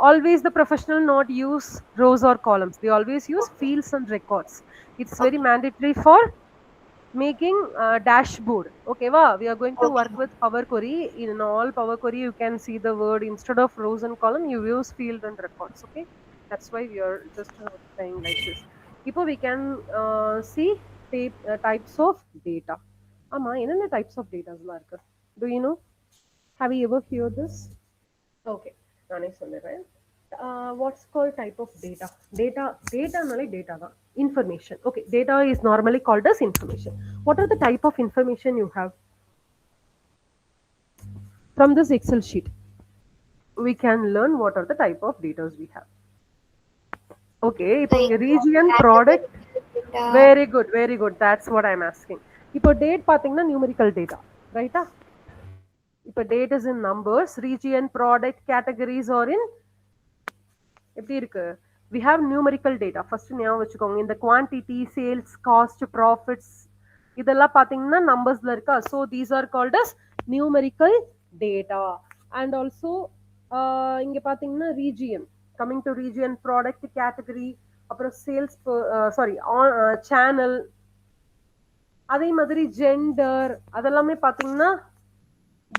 Always the professional not use rows or columns. They always use fields and records. It's very mandatory for making a dashboard. Okay, wow. We are going to work with Power Query. In all Power Query, you can see the word instead of rows and column, you use field and records. Okay, that's why we are just saying like this. Now we can see types of data. Amma, என்னென்ன types of data இருக்கு? Do you know? Have you ever heard this? Okay, நானே சொல்லிடுறேன். What's called type of data? Dataனாலே data தான். Information. Okay, data is normally called as information. What are the type of information you have? From this Excel sheet, we can learn what are the type of data we have. Okay, இப்போ இங்க region, product. data. Very good. That's what I'm asking. இப்போ date பாத்தீங்கன்னா numerical data, right? இப்போ date is in numbers, region, product, categories or in எப்படி இருக்கு? We have numerical data. First ஞாபகம் வச்சுக்கோங்க, இந்த quantity, sales, cost, profits இதெல்லாம் பாத்தீங்கன்னா நம்பர்ஸ்ல இருக்கா. So these are called as numerical data. And also இங்க பாத்தீங்கன்னா region, coming to region, product, category, அப்புறம் sales, channel, அதே மாதிரி gender, அதெல்லாமே பாத்தீங்கன்னா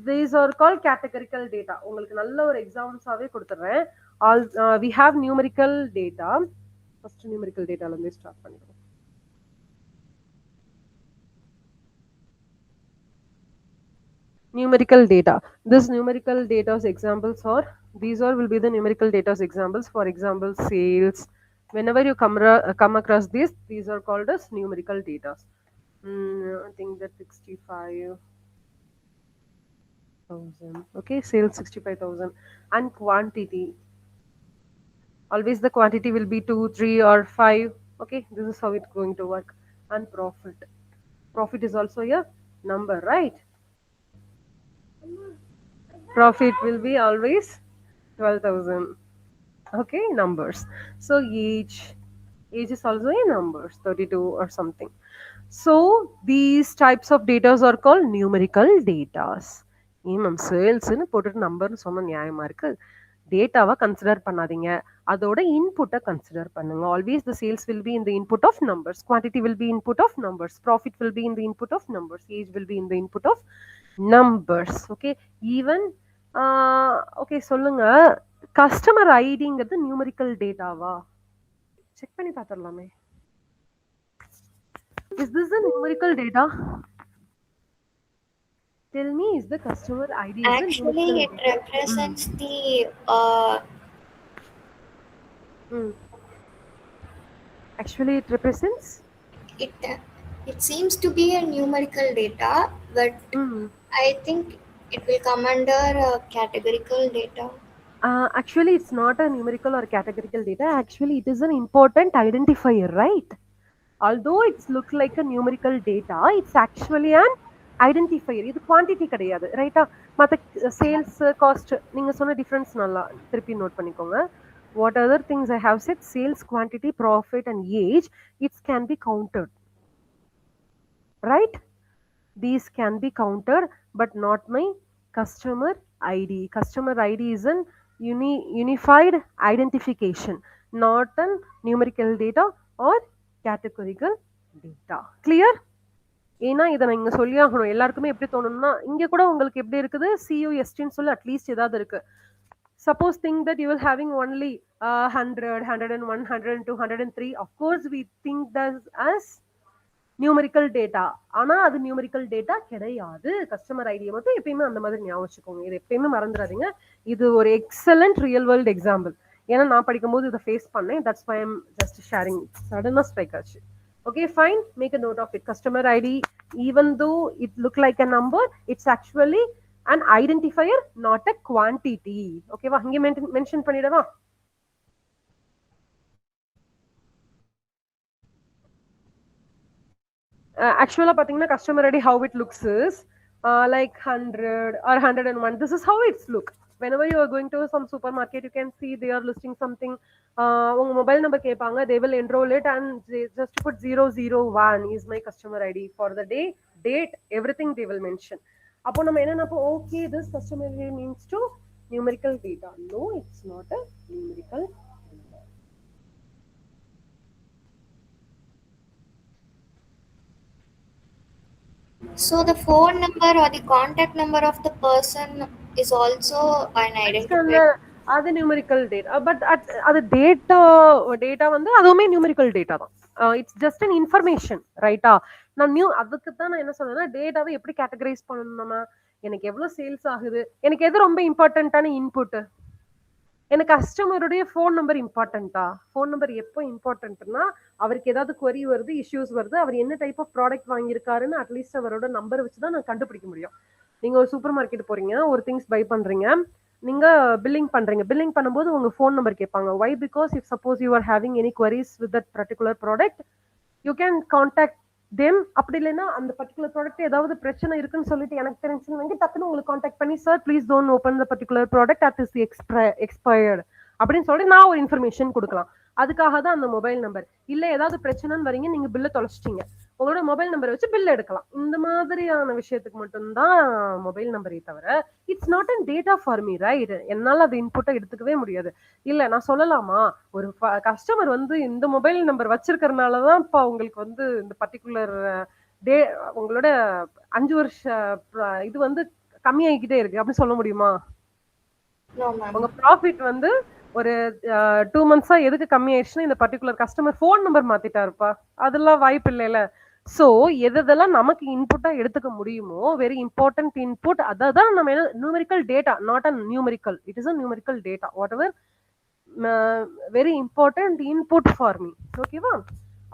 these are called categorical data. உங்களுக்கு நல்ல ஒரு எக்ஸாம்பிள்ஸாவே கொடுத்துறேன். All we have numerical data. First numerical data ல இருந்து ஸ்டார்ட் பண்ணிடுவோம். Numerical data. This numerical data's examples are, these all will be the numerical data's examples. For example, sales. Whenever you come across these are called as numerical data. I think that 65,000. Okay, sales 65,000. And quantity. Always the quantity will be 2, 3 or 5. Okay, this is how it's going to work. And profit. Profit is also a number, right? Profit will be always 12,000. Okay, numbers. So age is also a numbers, 32 or something. So these types of data are called numerical data. Ma'am சேல்ஸ்னு போட்டுட்டு நம்பர்னு சொன்ன நியாயமா இருக்கு. டேட்டாவை consider பண்ணாதீங்க, அதோட இன்புட்டை கன்சிடர் பண்ணுங்க. Always the sales will be in the input of numbers, quantity will be input of numbers, profit will be in the input of numbers, age will be in the input of numbers. Okay, even okay சொல்லுங்க, customer ஐடிங்கிறது numerical டேட்டாவா? Check பண்ணி பார்த்துடலாமே. Is this a numerical data? Tell me, is the customer ID Actually, it represents the Actually, it represents. It seems to be a numerical data, but I think it will come under categorical data. Actually, it's not a numerical or categorical data. Actually, it is an important identifier, right? Although it's look like a numerical data, it's actually an identifier. இது quantity கிடையாது, ரைட்டா? மற்ற sales cost நீங்க சொன்ன difference நல்லா திருப்பி note பண்ணிக்கோங்க. What other things I have said, sales, quantity, profit and age, it can be counted, right? These can be counted, but not my customer ID. Customer ID is an unified identification, not a numerical data or categorical data. Clear? ஏன்னா இதை நான் இங்க சொல்லி ஆகணும். எல்லாருக்குமே எப்படி தோணும்னா, இங்க கூட உங்களுக்கு எப்படி இருக்குது, CUSTன்னு சொல்லி அட்லீஸ்ட் ஏதாவது இருக்கு. Suppose think that you will having only 100, 101, 102, 103. Of course, we think that as numerical data. ஆனா அது நியூமெரிக்கல் டேட்டா கிடையாது. கஸ்டமர் ஐடியை மட்டும் எப்பயுமே அந்த மாதிரி ஞாபகம் வச்சுக்கோங்க. இது எப்பயுமே மறந்துடாதீங்க. இது ஒரு எக்ஸலண்ட் ரியல் வேர்ல்ட் எக்ஸாம்பிள். ஏன்னா நான் படிக்கும்போது இதை ஃபேஸ் பண்ணேன். That's why I'm just sharing. சடனா ஸ்ட்ரைக் ஆச்சு. Okay, fine. Make a note of it. Customer ID, even though it look like a number, it's actually an identifier, not a quantity. Okay, வா இங்க mention பண்ணிடவா? Actually பாத்தீங்கன்னா customer ID how it looks is like 100 or 101. This is how it's look. Whenever you are going to some supermarket, you can see they are listing something. உங்க mobile number கேட்பாங்க. They will enroll it and they just put 001 is my customer ID for the day, date, everything they will mention. அப்போ நம்ம என்ன நினைப்போம், okay, this customer ID means to numerical data. No, it's not a numerical data. So the phone number or the contact number of the person is also an identifier. அது numerical data. But அது data வந்து அதுவுமே numerical data தான். It's just an information, ரைட்டா? நான் அதுக்கு தான் நான் என்ன சொல்றேன்னா, டேட்டாவை எப்படி கேட்டகரைஸ் பண்ணணும்னா, எனக்கு எவ்வளவு சேல்ஸ் ஆகுது, எனக்கு எது ரொம்ப இம்பார்ட்டன்டான இன்புட், எனக்கு கஸ்டமருடைய ஃபோன் நம்பர் இம்பார்ட்டன்ட்டா? ஃபோன் நம்பர் எப்போ இம்பார்ட்டன்ட்னா, அவருக்கு ஏதாவது query வருது, இஷ்யூஸ் வருது, அவர் என்ன டைப் ஆஃப் ப்ராடக்ட் வாங்கியிருக்காருன்னு அட்லீஸ்ட் அவரோட நம்பர் வச்சு தான் நான் கண்டுபிடிக்க முடியும். நீங்க ஒரு சூப்பர் மார்க்கெட் போறீங்க, ஒரு திங்ஸ் பை பண்றீங்க, நீங்க பில்லிங் பண்றீங்க. பில்லிங் பண்ணும்போது உங்க ஃபோன் நம்பர் கேட்பாங்க. Why? Because if suppose you are having any queries with that particular product, you can contact them. அப்படி இல்லைன்னா அந்த பர்டிகுலர் ப்ராடக்ட் ஏதாவது பிரச்சனை இருக்குன்னு சொல்லிட்டு எனக்கு தெரிஞ்சுன்னு டக்குன்னு உங்களுக்கு கான்டாக்ட் பண்ணி, sir please don't open the particular product, at is expired அப்படின்னு சொல்லி நான் ஒரு இன்ஃபர்மேஷன் கொடுக்கலாம். அதுக்காக தான் அந்த மொபைல் நம்பர். இல்ல ஏதாவது பிரச்சனைன்னு வரீங்க, நீங்க பில்ல தொலைச்சிட்டீங்க, உங்களோட மொபைல் நம்பரை வச்சு பில் எடுக்கலாம். இந்த மாதிரியான விஷயத்துக்கு மட்டும்தான் மொபைல் நம்பரே தவிர it's not an data for me, right? என்னால அது இன்புட்டை எடுத்துக்கவே முடியாது. இல்ல நான் சொல்லலாமா, ஒரு கஸ்டமர் வந்து இந்த மொபைல் நம்பர் வச்சிருக்கிறதுனாலதான் இப்ப உங்களுக்கு வந்து இந்த பர்டிகுலர் டே உங்களோட 5 வருஷ இது வந்து கம்மியாகிக்கிட்டே இருக்கு அப்படின்னு சொல்ல முடியுமா? No, ma'am. உங்க ப்ராஃபிட் வந்து ஒரு 2 months எதுக்கு கம்மி ஆயிடுச்சுன்னா, இந்த பர்டிகுலர் கஸ்டமர் ஃபோன் நம்பர் மாத்திட்டாருப்பா. அதெல்லாம் வாய்ப்பு இல்லைல்ல. சோ எதெல்லாம் நமக்கு இன்புட்டா எடுத்துக்க முடியுமோ, வெரி இம்பார்ட்டன்ட் இன்புட், அதான் நம்ம என்ன numerical data, not a numerical, it is a numerical data, what ever very important input for me. ஓகேவா?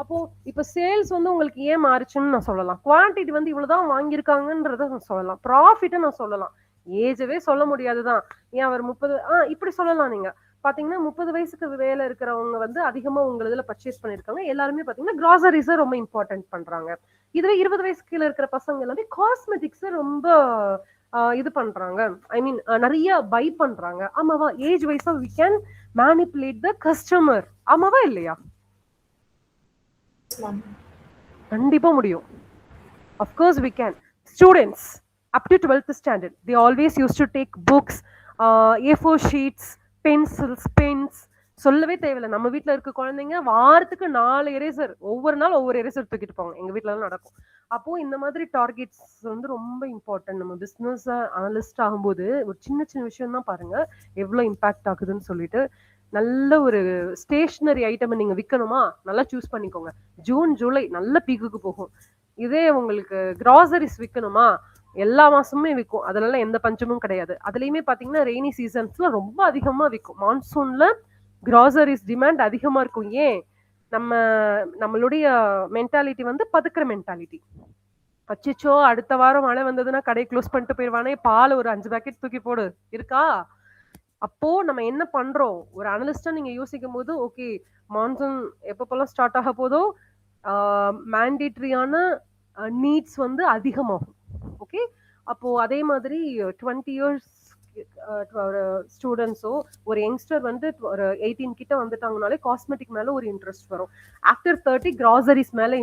அப்போ இப்ப சேல்ஸ் வந்து உங்களுக்கு ஏன் மாறுச்சுன்னு நான் சொல்லலாம். குவான்டிட்டி வந்து இவ்வளவுதான் வாங்கியிருக்காங்கன்றத நான் சொல்லலாம். ப்ராஃபிட்டை நான் சொல்லலாம். ஏஜவே சொல்ல முடியாதுதான். ஏன் அவர் 30 இப்படி சொல்லலாம். நீங்க பாத்தீங்கன்னா 30 வயசுக்கு வேலை இருக்கிறவங்க வந்து அதிகமா உங்க இதுல பர்ச்சேஸ் பண்ணிருக்காங்க. எல்லாருமே பாத்தீங்கன்னா கிராசரிஸை ரொம்ப இம்பார்ட்டன்ட் பண்றாங்க. இதுவே 20 வயசுக்கு கீழே இருக்கிற பசங்க எல்லாமே காஸ்மெட்டிக்ஸ் ரொம்ப இது பண்றாங்க. ஐ மீன் நிறைய பை பண்றாங்க. ஆமாவா? ஏஜ் வைஸா we can manipulate the customer. ஆமாவா இல்லையா? கண்டிப்பா முடியும். Of course we can. Students up to 12th standard, they always used to take books, A4 sheets, pencils, pens. சொல்லவே தேவையில்லை. நம்ம வீட்டுல இருக்க குழந்தைங்க வாரத்துக்கு 4 எரேசர், ஒவ்வொரு நாள் ஒவ்வொரு எரேசர் தூக்கிட்டு போவாங்க. எங்க வீட்டுல எல்லாம் நடக்கும். அப்போ இந்த மாதிரி டார்கெட்ஸ் வந்து ரொம்ப இம்பார்ட்டன்ட். நம்ம பிசினஸ் அனலிஸ்ட் ஆகும்போது ஒரு சின்ன சின்ன விஷயம் தான் பாருங்க எவ்வளவு இம்பாக்ட் ஆகுதுன்னு சொல்லிட்டு. நல்ல ஒரு ஸ்டேஷனரி ஐட்டம் நீங்க விற்கணுமா, நல்லா சூஸ் பண்ணிக்கோங்க. ஜூன் ஜூலை நல்ல பீக்குக்கு போகும். இதே உங்களுக்கு கிராசரிஸ் விற்கணுமா, எல்லா மாசமுமே விற்கும். அதுல எந்த பஞ்சமும் கிடையாது. அதுலயுமே பாத்தீங்கன்னா ரெய்னி சீசன்ஸ்ல ரொம்ப அதிகமா விற்கும். மான்சூன்ல கிராசரிஸ் டிமாண்ட் அதிகமா இருக்கும். ஏன்? நம்மளுடைய மென்டாலிட்டி வந்து பதுக்கிற மென்டாலிட்டி. அச்சிச்சோ அடுத்த வாரம் மழை வந்ததுன்னா கடையை க்ளோஸ் பண்ணிட்டு போயிடுவானே, பால் ஒரு 5 பேக்கெட் தூக்கி போடு இருக்கா? அப்போ நம்ம என்ன பண்றோம்? ஒரு அனலிஸ்டா நீங்க யோசிக்கும் போது, ஓகே மான்சூன் எப்பப்பெல்லாம் ஸ்டார்ட் ஆக போதோ மேண்டேட்டரியான நீட்ஸ் வந்து அதிகமாகும். ஓகே, அப்போ அதே மாதிரி 20 இயர்ஸ் ஸ்டூடெண்ட்ஸோ ஒரு யங்ஸ்டர் வந்து ஒரு 18 கிட்ட வந்துட்டாங்கனாலே காஸ்மெட்டிக் மேல ஒரு இன்ட்ரெஸ்ட் வரும். ஆஃப்டர் 30 கிராசரிஸ் மேல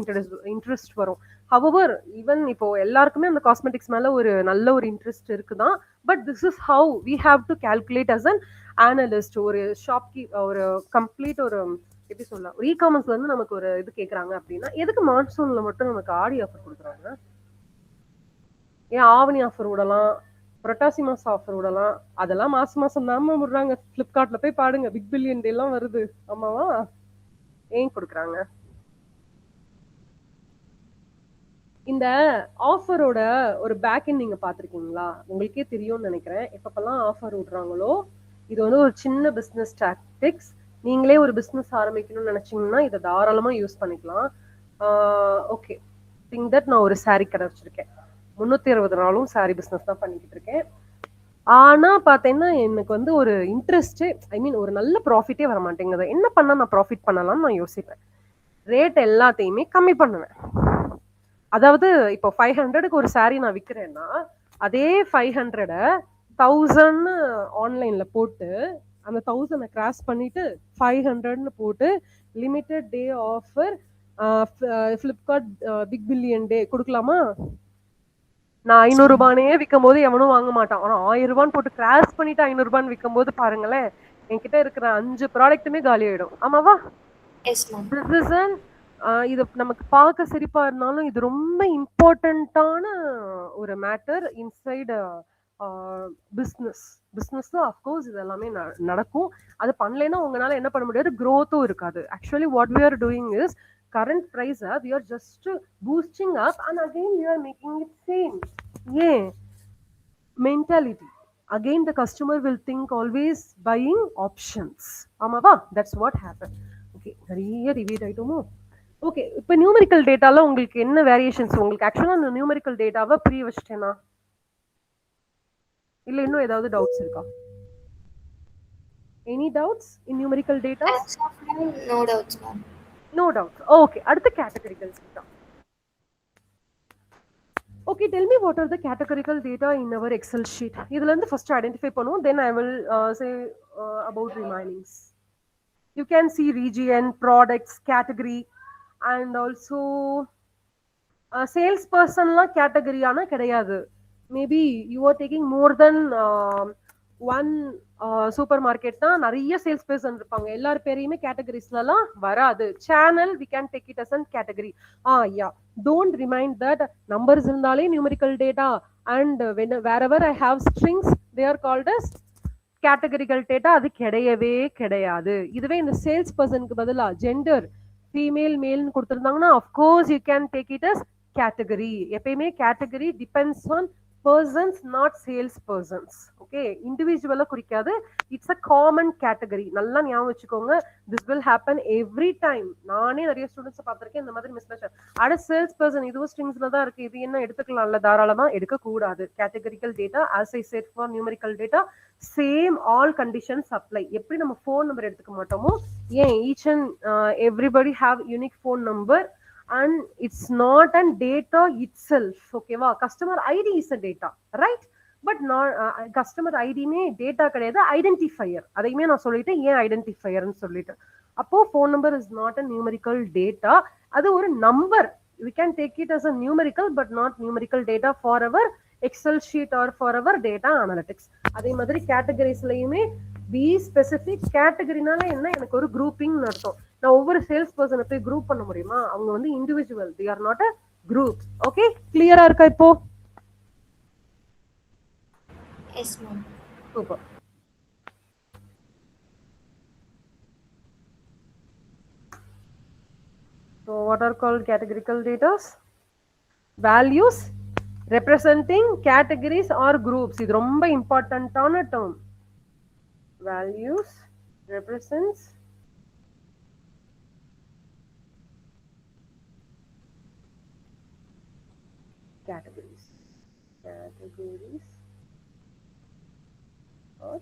இன்ட்ரெஸ்ட் வரும். ஹவவர் ஈவன் இப்போ எல்லாருக்குமே அந்த காஸ்மெட்டிக்ஸ் மேல ஒரு நல்ல ஒரு இன்ட்ரெஸ்ட் இருக்குதான். But this is how we have to calculate as an analyst. ஒரு ஒரு கம்ப்ளீட் ஒரு எப்படி சொல்லலாம், ஒரு இ-காமர்ஸ்ல இருந்து நமக்கு ஒரு இது கேக்குறாங்க அப்படின்னா, எதுக்கு மான்சூன்ல மட்டும் நமக்கு ஆடி ஆஃபர் கொடுக்குறாங்க? ஏன் ஆவணி ஆஃபர் விடலாம், புரட்டாசி மாசம் ஆஃபர் விடலாம். அதெல்லாம் மாசம் தாம்மா விடுறாங்க. Flipkartல போய் பாருங்க. பிக் பில்லியன் டே எல்லாம் வருது. ஆமாவா? ஏன் குடுக்குறாங்க? இந்த ஆஃபரோட ஒரு பேக் எண்ட் நீங்க பார்த்திருக்கீங்களா? உங்களுக்கே தெரியும்னு நினைக்கிறேன். எப்பப்பெல்லாம் ஆஃபர் விடுறாங்களோ, இது வந்து ஒரு சின்ன பிசினஸ் டாக்டிக்ஸ். நீங்களே ஒரு பிசினஸ் ஆரம்பிக்கணும்னு நினைச்சீங்கன்னா, இதை தாராளமா யூஸ் பண்ணிக்கலாம். ஓகே. திங்க் தட் நான் ஒரு சாரி கடை வச்சிருக்கேன். 360 நாளும் சாரி பிசினஸ் தான் பண்ணிக்கிட்டு இருக்கேன். ஆனா பார்த்தேன்னா, எனக்கு வந்து ஒரு இன்ட்ரெஸ்ட் ஐ மீன் ஒரு நல்ல ப்ராஃபிட்டே வர மாட்டேங்குது. என்ன பண்ணா நான் ப்ராஃபிட் பண்ணலாம்னு நான் யோசிப்பேன். ரேட் எல்லாத்தையுமே கம்மி பண்ணுவேன். அதாவது இப்போ 500க்கு ஒரு சாரி நான் விக்கிறேன்னா, அதே 500 1000 ஆன்லைன்ல போட்டு, அந்த 1000 கிராஸ் பண்ணிட்டு 500ன்னு போட்டு limited day offer Flipkart big billion day குடுக்கலாமா? நான் 500 ரூபானே விக்கும்போது எவனும் வாங்க மாட்டான். ஆனா 1000 ரூபான்னு போட்டு கிராஸ் பண்ணிட்டு 500 ரூபான்னு விக்கும்போது பாருங்களேன், என்கிட்ட இருக்கிற 5 ப்ராடக்ட்டுமே காலி ஆயிடும். ஆமாவா? Yes ma'am. This is an இது நமக்கு பார்க்க சிரிப்பா இருந்தாலும் இது ரொம்ப இம்பார்ட்டன்ட்டான ஒரு மேட்டர் இன்சைடு பிஸ்னஸ். பிஸ்னஸ்ல அஃப்கோர்ஸ் இது எல்லாமே நடக்கும். அது பண்ணலைன்னா உங்களால என்ன பண்ண முடியாது, growth-உம் இருக்காது. Actually what we are doing is current price we are just boosting up and again we are making it same. ஏன் mentality again the customer will think always buying options. ஆமாவா? that's what happened. ஓகே, நிறைய rivet ஆயிட்டோமோ? Okay, இப்போ numerical டேட்டால உங்களுக்கு என்ன variations? உங்களுக்கு ஆக்சுவலா அந்த numerical டேட்டாவை புரிய வச்சிட்டேனா? இல்ல இன்னும் ஏதாவது டவுட்ஸ் இருக்கா? Any doubts in numerical data? As of now, no doubts, ma'am. No doubt. Okay, அடுத்து categorical data. Okay, tell me what are the categorical data in our Excel sheet. இதுல இருந்து ஃபர்ஸ்ட் ஐடென்டிஃபை பண்ணுவோம், then I will say about remainings. You can see region, products, category and also sales பர்சன்லாம் கேட்டகரியான கிடையாது. Maybe you are taking more then one super மார்க்கெட்னா நிறைய sales person இருப்பாங்க. எல்லார் பேரையுமே கேட்டகரிஸ்லாம் வராது. Channel we can take it as an category. Yeah, don't remind that numbers இருந்தாலே numerical data and wherever I have strings they are called as categorical data. அது கிடையவே கிடையாது. இதுவே இந்த சேல்ஸ் பர்சனுக்கு பதிலா ஜெண்டர் ஃபீமேல் மேல்னு கொடுத்துருந்தாங்கன்னா of course you can take it as category. எப்பயுமே category depends on persons, not sales persons. Okay, இண்டிவிஜுவலா குறிக்காது. It's a common category. நல்லா ஞாபகம் வச்சுக்கோங்க. This will happen every time. நானே நிறைய ஸ்டூடெண்ட்ஸ் பார்த்திருக்கேன் இந்த மாதிரி மிஸ்மேட்ச். அட சேல்ஸ் பர்சன் இதுவும் ஸ்ட்ரிங்ஸ்ல தான் இருக்கு, இது என்ன எடுத்துக்கலாம்ல, தாராளமா எடுக்க கூடாது. Categorical data as I said for numerical data same all conditions apply. எப்படி நம்ம ஃபோன் நம்பர் எடுத்துக்க மாட்டோமோ, ஏன் each and everybody have unique phone number and it's not an data itself. ஓகேவா? Customer ID is a data, right? But நான் customer ஐடினே data கிடையாது, identifier. அதையுமே நான் சொல்லிட்டேன் ஏன் ஐடென்டிஃபையர்னு சொல்லிட்டு. அப்போ phone number is not a numerical data. அது ஒரு number. we can take it as a numerical but not numerical data for our excel sheet or for our data analytics. அதே மாதிரி கேட்டகரிஸ்லயுமே பி ஸ்பெசிபிக். கேட்டகரினால என்ன, எனக்கு ஒரு குரூப்பிங் அர்த்தம். நான் ஒவ்வொரு சேல்ஸ் பர்சனை போய் குரூப் பண்ண முடியுமா? அவங்க வந்து individual, they are not a group. Okay, கிளியரா இருக்கா இப்போ? Yes, ma'am. Super. So what are called categorical data? Values representing categories or groups. இது ரொம்ப இம்பார்ட்டன்டான term. Values represents categories. Categories or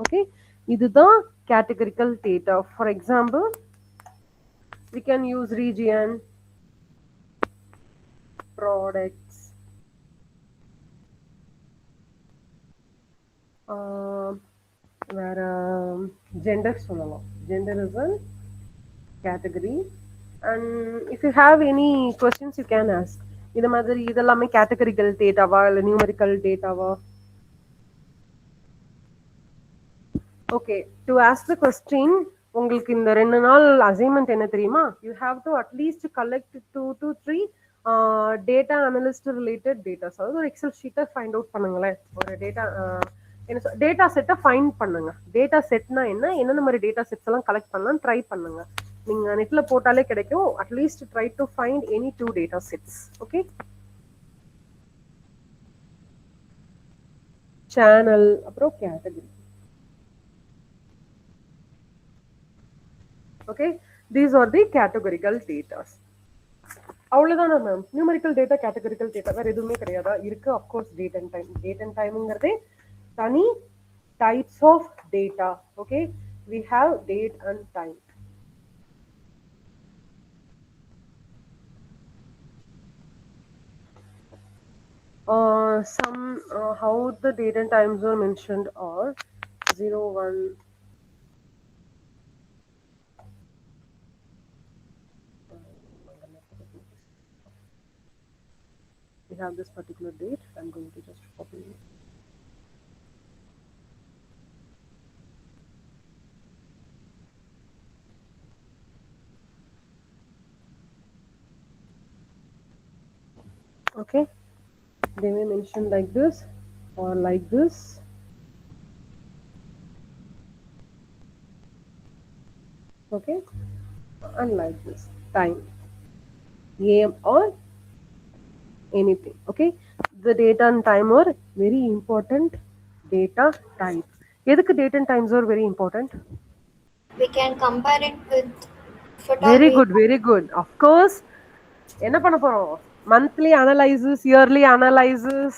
okay, இதுதான் categorical data. For example, we can use region, products, வேற gender சொல்லலாம். Gender is a category. And if you have any questions you can ask. இது மாதிரி இதெல்லாமே categorical டேட்டாவா இல்ல numerical டேட்டாவா? Okay, to ask the question, உங்களுக்கு இந்த 2 நாள் அசைன்மெண்ட் என்ன தெரியுமா? You have to at least collect 2 to 3 data analyst related datas, அதாவது ஒரு எக்ஸல் ஷீட்டை ஃபைண்ட் அவுட் பண்ணுங்களேன். ஒரு டேட்டா என்ன டேட்டா செட்டை ஃபைண்ட் பண்ணுங்க. டேட்டா செட்னா என்ன, என்னென்ன மாதிரி டேட்டா செட்ஸ் எல்லாம் கலெக்ட் பண்ணலாம் ட்ரை பண்ணுங்க. நீங்க நெட்ல போட்டாலே கிடைக்கும். At least try to find any 2 data sets. Okay, channel அப்புறம் category. Okay, these are the categorical datas. அவ்வளவுதானா ma'am? Numerical data, categorical data, வேற எதுவுமே கிடையாதா? இருக்கு, of course. Date and time. Date and டைம்ங்கிறதே தனி types of data. Okay, we have date and time. Some how the date and times were mentioned are 0 1. We have this particular date. I'm going to just copy it. Okay, they may mention like this or like this. Okay, and like this. Time, AM or anything. Okay, the date and time are very important. Data type. எதுக்கு date and times are very important? We can compare it with Very photography. good, very good. Of course. என்ன பண்ண போறோம்? Monthly analysis, yearly analysis,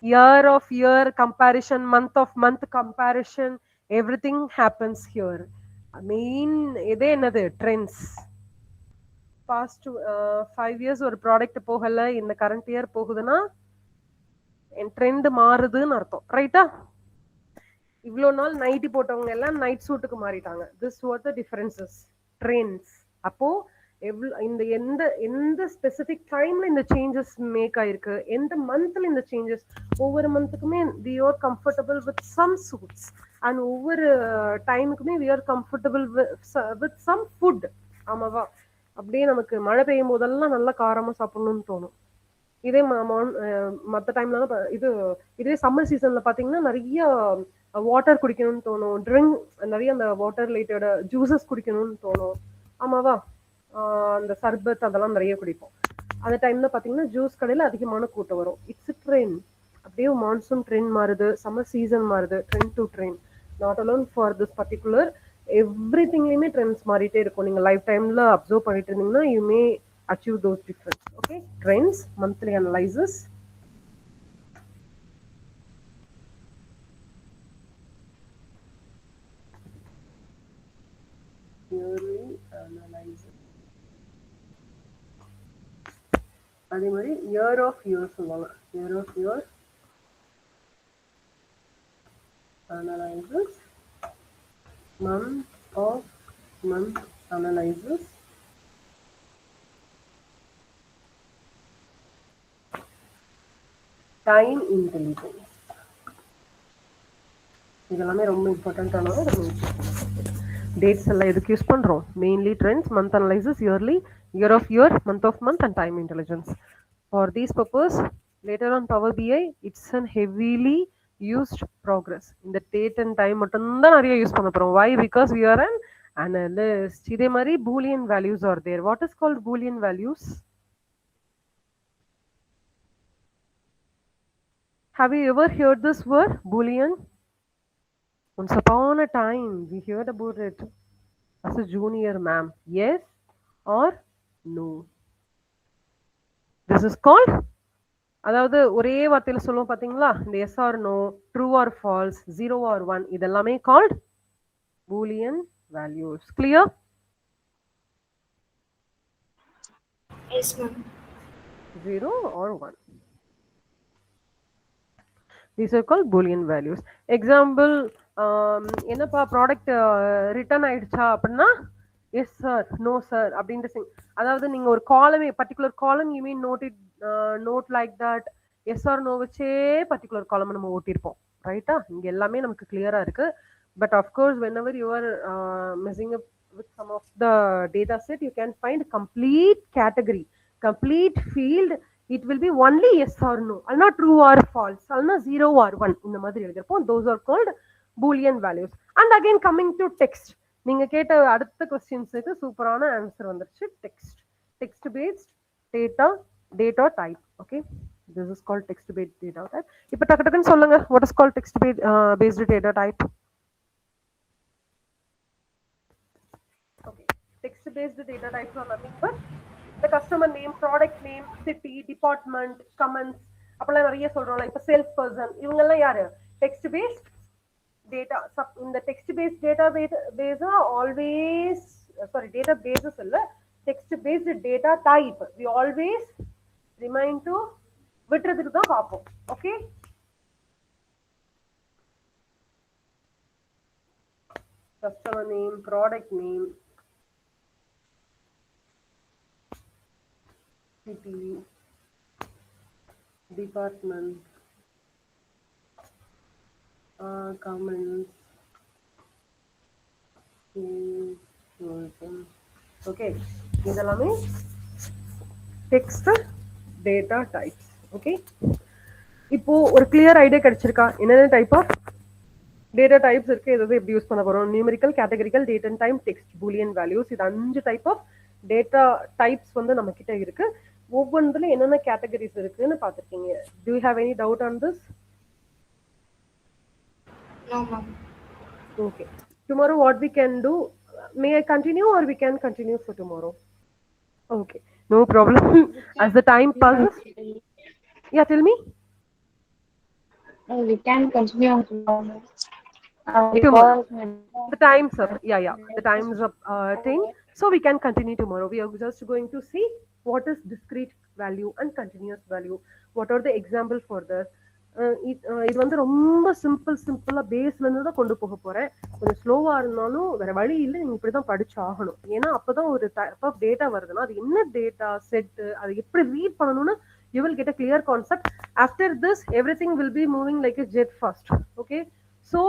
year of year comparison, month of month comparison, everything happens here. Main இதே என்னது? Trends. Past 5 years ஒரு product போகல, இந்த current year போகுதுன்னா trend மாறுதுன்னு அர்த்தம். ரைட்டா? இவ்வளோ நாள் நைட்டி போட்டவங்க எல்லாம் நைட் சூட்டுக்கு மாறிட்டாங்க. This what the differences. Trends. அப்போ இந்த எந்த எந்த ஸ்பெசிபிக் டைம்ல இந்த சேஞ்சஸ் மேக் ஆயிருக்கு, எந்த மந்த்ல இந்த சேஞ்சஸ், ஒவ்வொரு மந்த்துக்குமே we are comfortable with some suits and ஒவ்வொரு டைமுக்குமே we are comfortable with some food. ஆமாவா? அப்படியே நமக்கு மழை பெய்யும் போதெல்லாம் நல்லா காரமா சாப்பிடணும்னு தோணும். இதே மற்ற டைம்ல இதே சம்மர் சீசன்ல பாத்தீங்கன்னா நிறைய வாட்டர் குடிக்கணும்னு தோணும். ட்ரிங்க் நிறைய அந்த வாட்டர் ரிலேட்டட் ஜூசஸ் குடிக்கணும்னு தோணும். ஆமாவா? அந்த சர்பத் அதெல்லாம் நிறைய குடிப்போம். அந்த டைம்ல பாத்தீங்கன்னா ஜூஸ் கடையில அதிகமான கூட்டம் வரும். It's trend. அப்படியே மான்சூன் ட்ரெண்ட் மாறுது, சம்மர் சீசன் மாறுது, trend to trend. Not alone for this particular, எவ்ரிதிங்லயுமே ட்ரெண்ட்ஸ் மாறிட்டே இருக்கும். நீங்க லைஃப் டைம்ல அப்சர்வ் பண்ணிட்டு இருந்தீங்கன்னா you may achieve those difference. Okay, trends, monthly analysis. Yearly analysis. அதே மாதிரி year of year சொல்லுவாங்க. Year of year analysis, month of month analysis, time intelligence. இதெல்லாமே ரொம்ப இம்பார்ட்டன்டானது. டேட்ஸ் எல்லாம் எதுக்கு யூஸ் பண்றோம்? Mainly trends, month analysis, yearly, year of year, month of month and time intelligence. For these purpose later on Power BI it's an heavily used progress. இந்த date and time மட்டும்தான் நிறைய use பண்ண போறோம். Why? Because we are an analyst. இதே மாதிரி Boolean values are there. What is called Boolean values? Have you ever heard this word, Boolean? Once upon a time, we heard about it as a junior, ma'am. Yes or no? This is called, அதாவது ஒரே வார்த்தையில சொல்லுவோம் பாத்தீங்களா? இந்த yes or no, true or false, 0 or 1, இதெல்லாமே called Boolean values. Clear? Yes, ma'am. 0 or 1. These are called Boolean values. Example, என்னப்பா product return ஆயிடுச்சா அப்படின்னா எஸ் சார், நோ சார் அப்படின்ட்டு. அதாவது நீங்க ஒரு காலமே, particular column you mean not like that. Yes or no வச்சே பர்டிகுலர் காலம் நம்ம ஓட்டிருப்போம். ரைட்டா? இங்க எல்லாமே நமக்கு கிளியரா இருக்கு. But of course whenever you are messing up with some of the data set, you can find complete category. complete field, it will be only yes or no, அல்லனா true or false, அல்லனா 0 or 1, இந்த மாதிரி எழுதிருப்போம். Those are called boolean values. And again coming to text, நீங்க கேட்ட அடுத்த கொஸ்டின்ஸுக்கு சூப்பரான answer வந்துருச்சு. text based data type. Okay, this is called text based data type. இப்போ டக்கு டக்குன்னு சொல்லுங்க, what is called text based data type? Okay, text based data types are nothing but the customer name, product name, city, department, comments, அப்பெல்லாம் நிறைய சொல்றோம்ல. இப்ப sales person, இவங்க எல்லாம் யாரு? Text based data. இந்த text based data base always, sorry data bases இல்ல, text based data type we always remind to விட்டுறதுக்கு தான் பார்ப்போம். ஓகே, customer name, product name, city, department, comments, okay, இதெல்லாமே text data types. okay, இப்போ ஒரு clear idea கிடைச்சிருக்கா என்னென்ன டைப் ஆஃப் டேட்டா டைப்ஸ் இருக்கு, எதாவது எப்படி யூஸ் பண்ண போறோம்? Numerical, categorical, date and time, text, Boolean values, இது 5 டைப் ஆஃப் டேட்டா டைப்ஸ் வந்து நம்ம கிட்ட இருக்கு. ஒவ்வொன்றுல என்னென்ன கேட்டகரிஸ் இருக்குன்னு பார்த்துருக்கீங்க. Do you have any doubt on this? No, ma'am. Okay. Tomorrow what we can do, may I continue or we can continue for tomorrow? Okay, no problem. As the time passes. Yeah, tell me. We can continue on tomorrow. Tomorrow. Because The time's up. Yeah. The time's up thing. So we can continue tomorrow. We are just going to see what is discrete value and continuous value. What are the example for this? இது வந்து ரொம்ப சிம்பிளா பேஸ்ல இருந்து தான் கொண்டு போக போறேன். கொஞ்சம் ஸ்லோவா இருந்தாலும் வேற வழி இல்லை, நீங்க இப்படிதான் படிச்சு ஆகணும். ஏன்னா அப்பதான் ஒரு டைப் ஆஃப் டேட்டா வருதுன்னா அது என்ன டேட்டா செட், அது எப்படி ரீட் பண்ணணும்னு you will get a clear concept. After this everything will be moving like a jet fast. Okay, so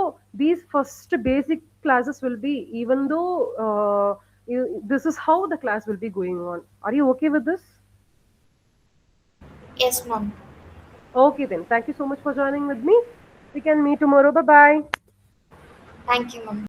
these first basic classes will be, even though this is how the class will be going on. Are you okay with this? Yes, ma'am. Okay then, thank you so much for joining with me. We can meet tomorrow. Bye bye. Thank you, ma'am.